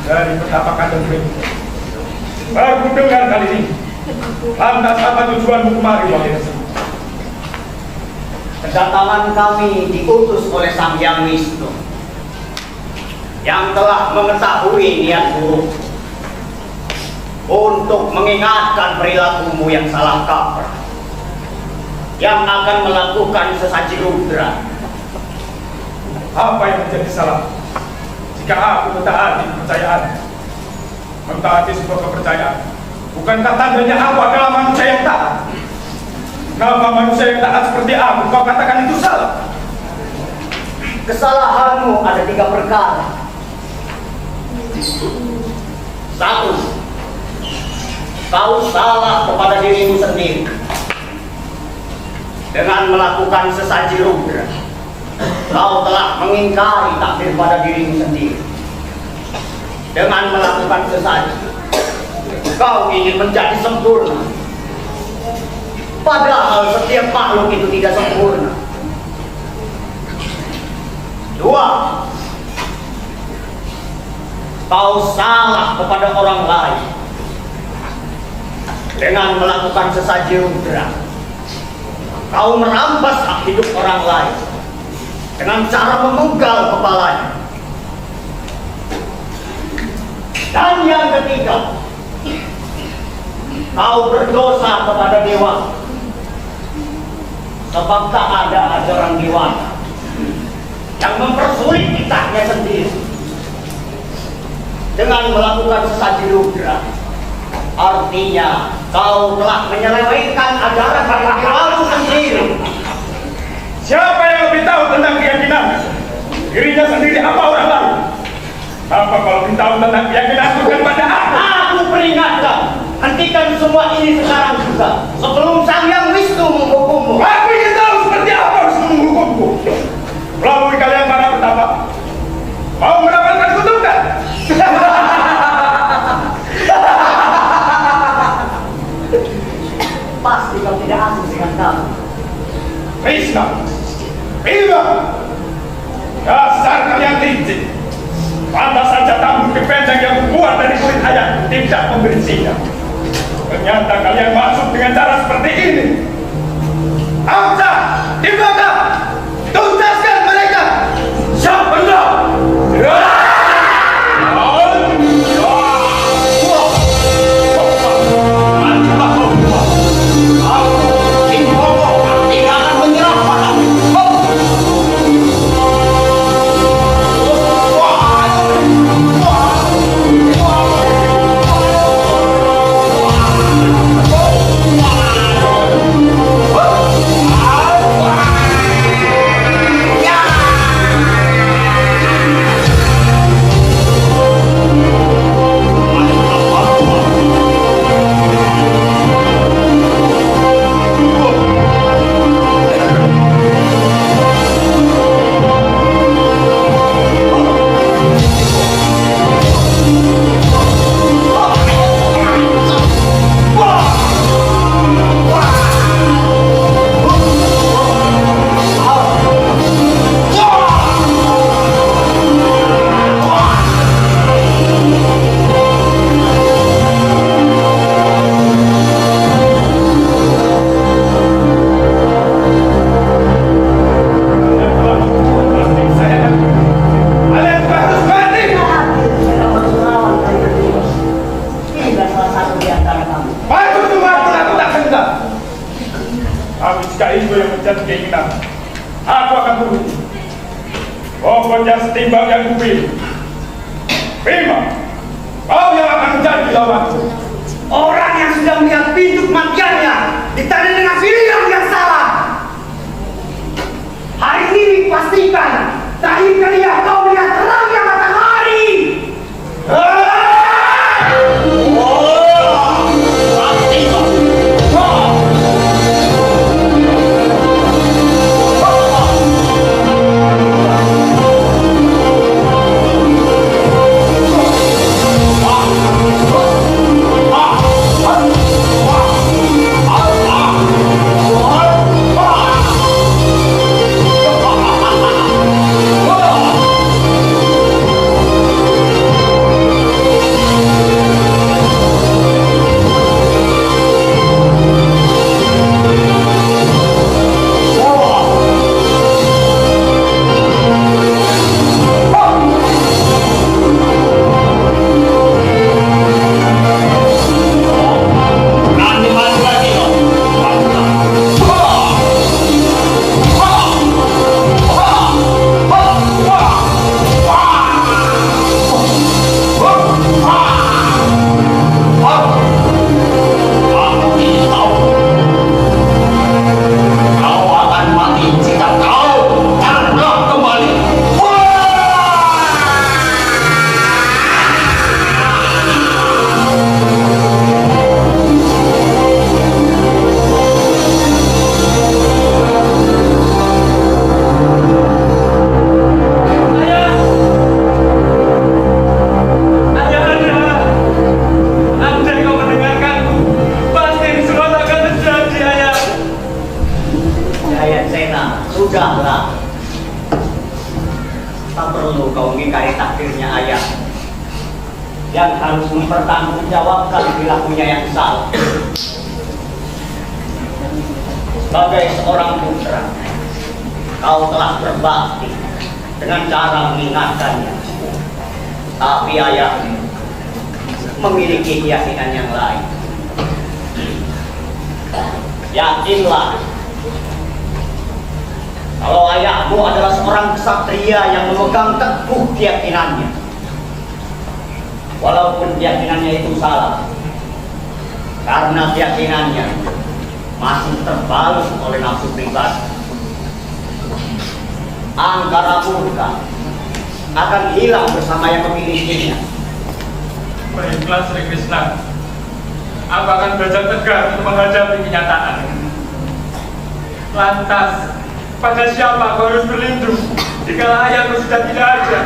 Dari Pertapa Kandang Mega. Baru dengar kali ini. Lantas apa tujuanmu kemari, wahai Resi? Kedatangan kami diutus oleh Sang Hyang Wisnu yang telah mengetahui niat buruk untuk mengingatkan perilakumu yang salah kaprah, yang akan melakukan sesaji rudra. Apa yang menjadi salah? Jika aku mentaati kepercayaan, mentaati sebuah kepercayaan, bukankah tandanya aku adalah manusia yang taat? Kenapa manusia yang taat seperti aku kau katakan itu salah? Kesalahanmu ada 3 perkara. 1. Kau salah kepada dirimu sendiri dengan melakukan sesaji rudra. Kau telah mengingkari takdir pada dirimu sendiri dengan melakukan sesaji. Kau ingin menjadi sempurna, padahal setiap makhluk itu tidak sempurna. 2. Kau salah kepada orang lain dengan melakukan sesaji rudra. Kau merampas hak hidup orang lain dengan cara memenggal kepalanya. Dan yang ketiga, kau berdosa kepada dewa, sebab tak ada ajaran dewa yang mempersulit kitanya sendiri dengan melakukan sesaji rudra. Artinya kau telah menyelewengkan ajaran dewamu sendiri. Siapa yang lebih tahu tentang keyakinan dirinya sendiri apa orang lain? Apa kalau lebih tahu tentang keyakinanku dan pada Aku peringatkan, hentikan semua ini sekarang juga, sebelum Sang Hyang Wisnu menghukummu. Aku ingin tahu seperti apa harus menghukumku. Melalui kalian para petapa, mau mendapatkan kutukan? Pasti kau tidak asing dengan kamu. Krishna, Bima, dasar kalian licik. Pantas saja tamu dipendang yang kuat dari kulit ayam tidak memberi sinyal. Ternyata kalian masuk dengan cara seperti ini. Amsa, Dimaka, tuntaskan mereka. Siap benar. Pokoknya setimbang yang kupilih. Bima, kau yang akan menjadi lawanku. Orang yang sudah melihat pintu kematiannya ditandai dengan pilihan yang salah. Hari ini pastikan terakhir kali kau melihat terangnya matahari. Ah! Sena, sudahlah. Tak perlu kau mengingkari takdirnya ayah yang harus mempertanggungjawabkan perilakunya yang salah. Sebagai seorang putra, kau telah berbakti dengan cara mengingatkannya. Tapi ayah memiliki keyakinan yang lain. Yakinlah, kalau ayahmu adalah seorang ksatria yang memegang teguh keyakinannya. Walaupun keyakinannya itu salah, karena keyakinannya masih terbalut oleh nafsu pribadi. Angkara murka akan hilang bersama yang memilikinya. Baiklah Sri Krishna, aku akan belajar tegar untuk menghadapi kenyataan. Lantas, pada siapa kau harus berlindung jika ayahku sudah tidak ada?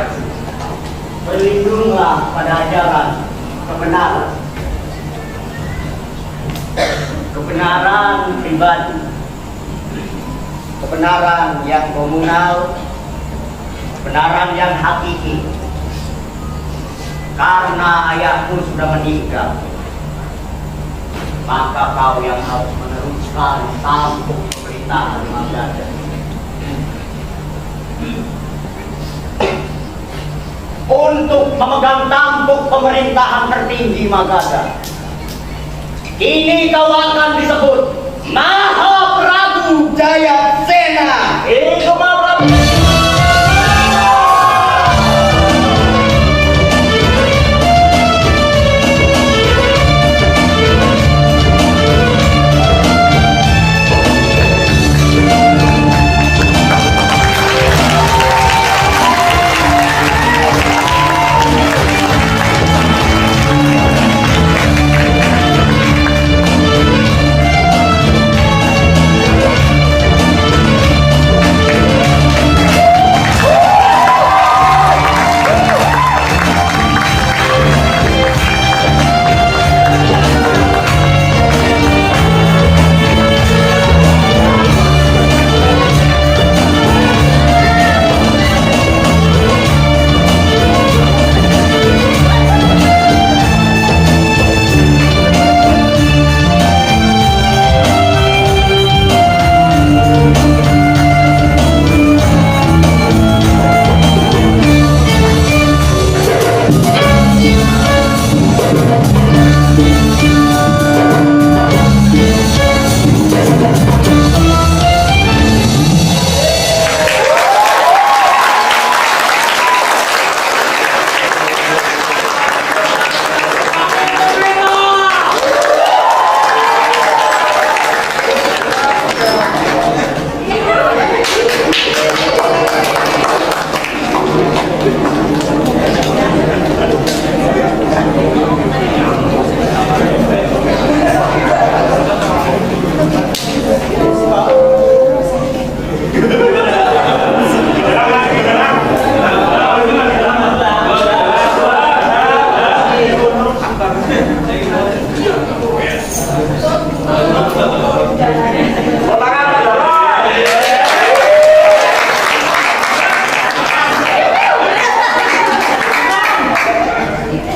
Berlindunglah pada ajaran kebenaran. Kebenaran pribadi, kebenaran yang komunal, kebenaran yang hakiki. Karena ayahku sudah meninggal, maka kau yang harus meneruskan tampuk pemerintahan Magadha. Untuk memegang tampuk pemerintahan tertinggi Magadha, ini kau akan disebut Mahaprabu Jayasena. Itu Mahaprabu.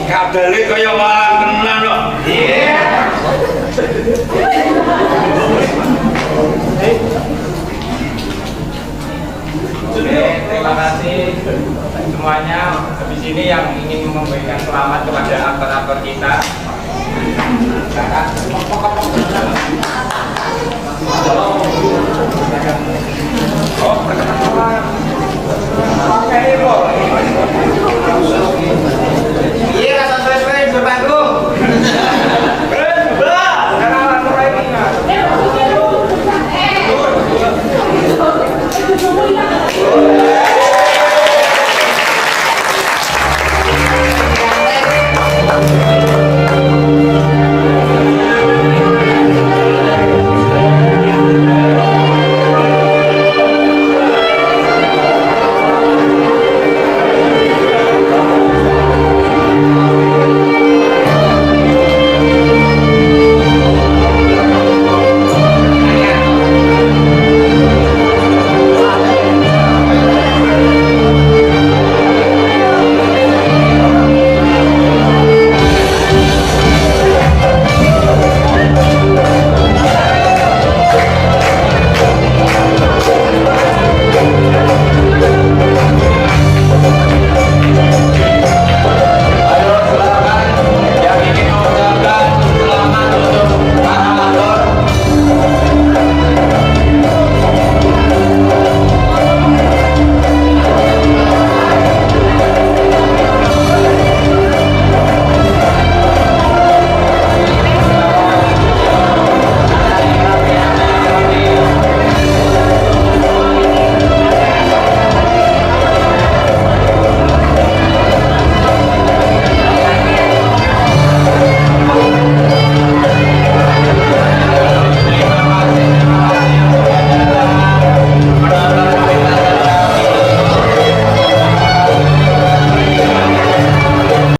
Kabeli kaya malah tenan kok. Terima kasih semuanya. Habis ini yang ingin memberikan selamat kepada aktor-aktor kita. Silakan.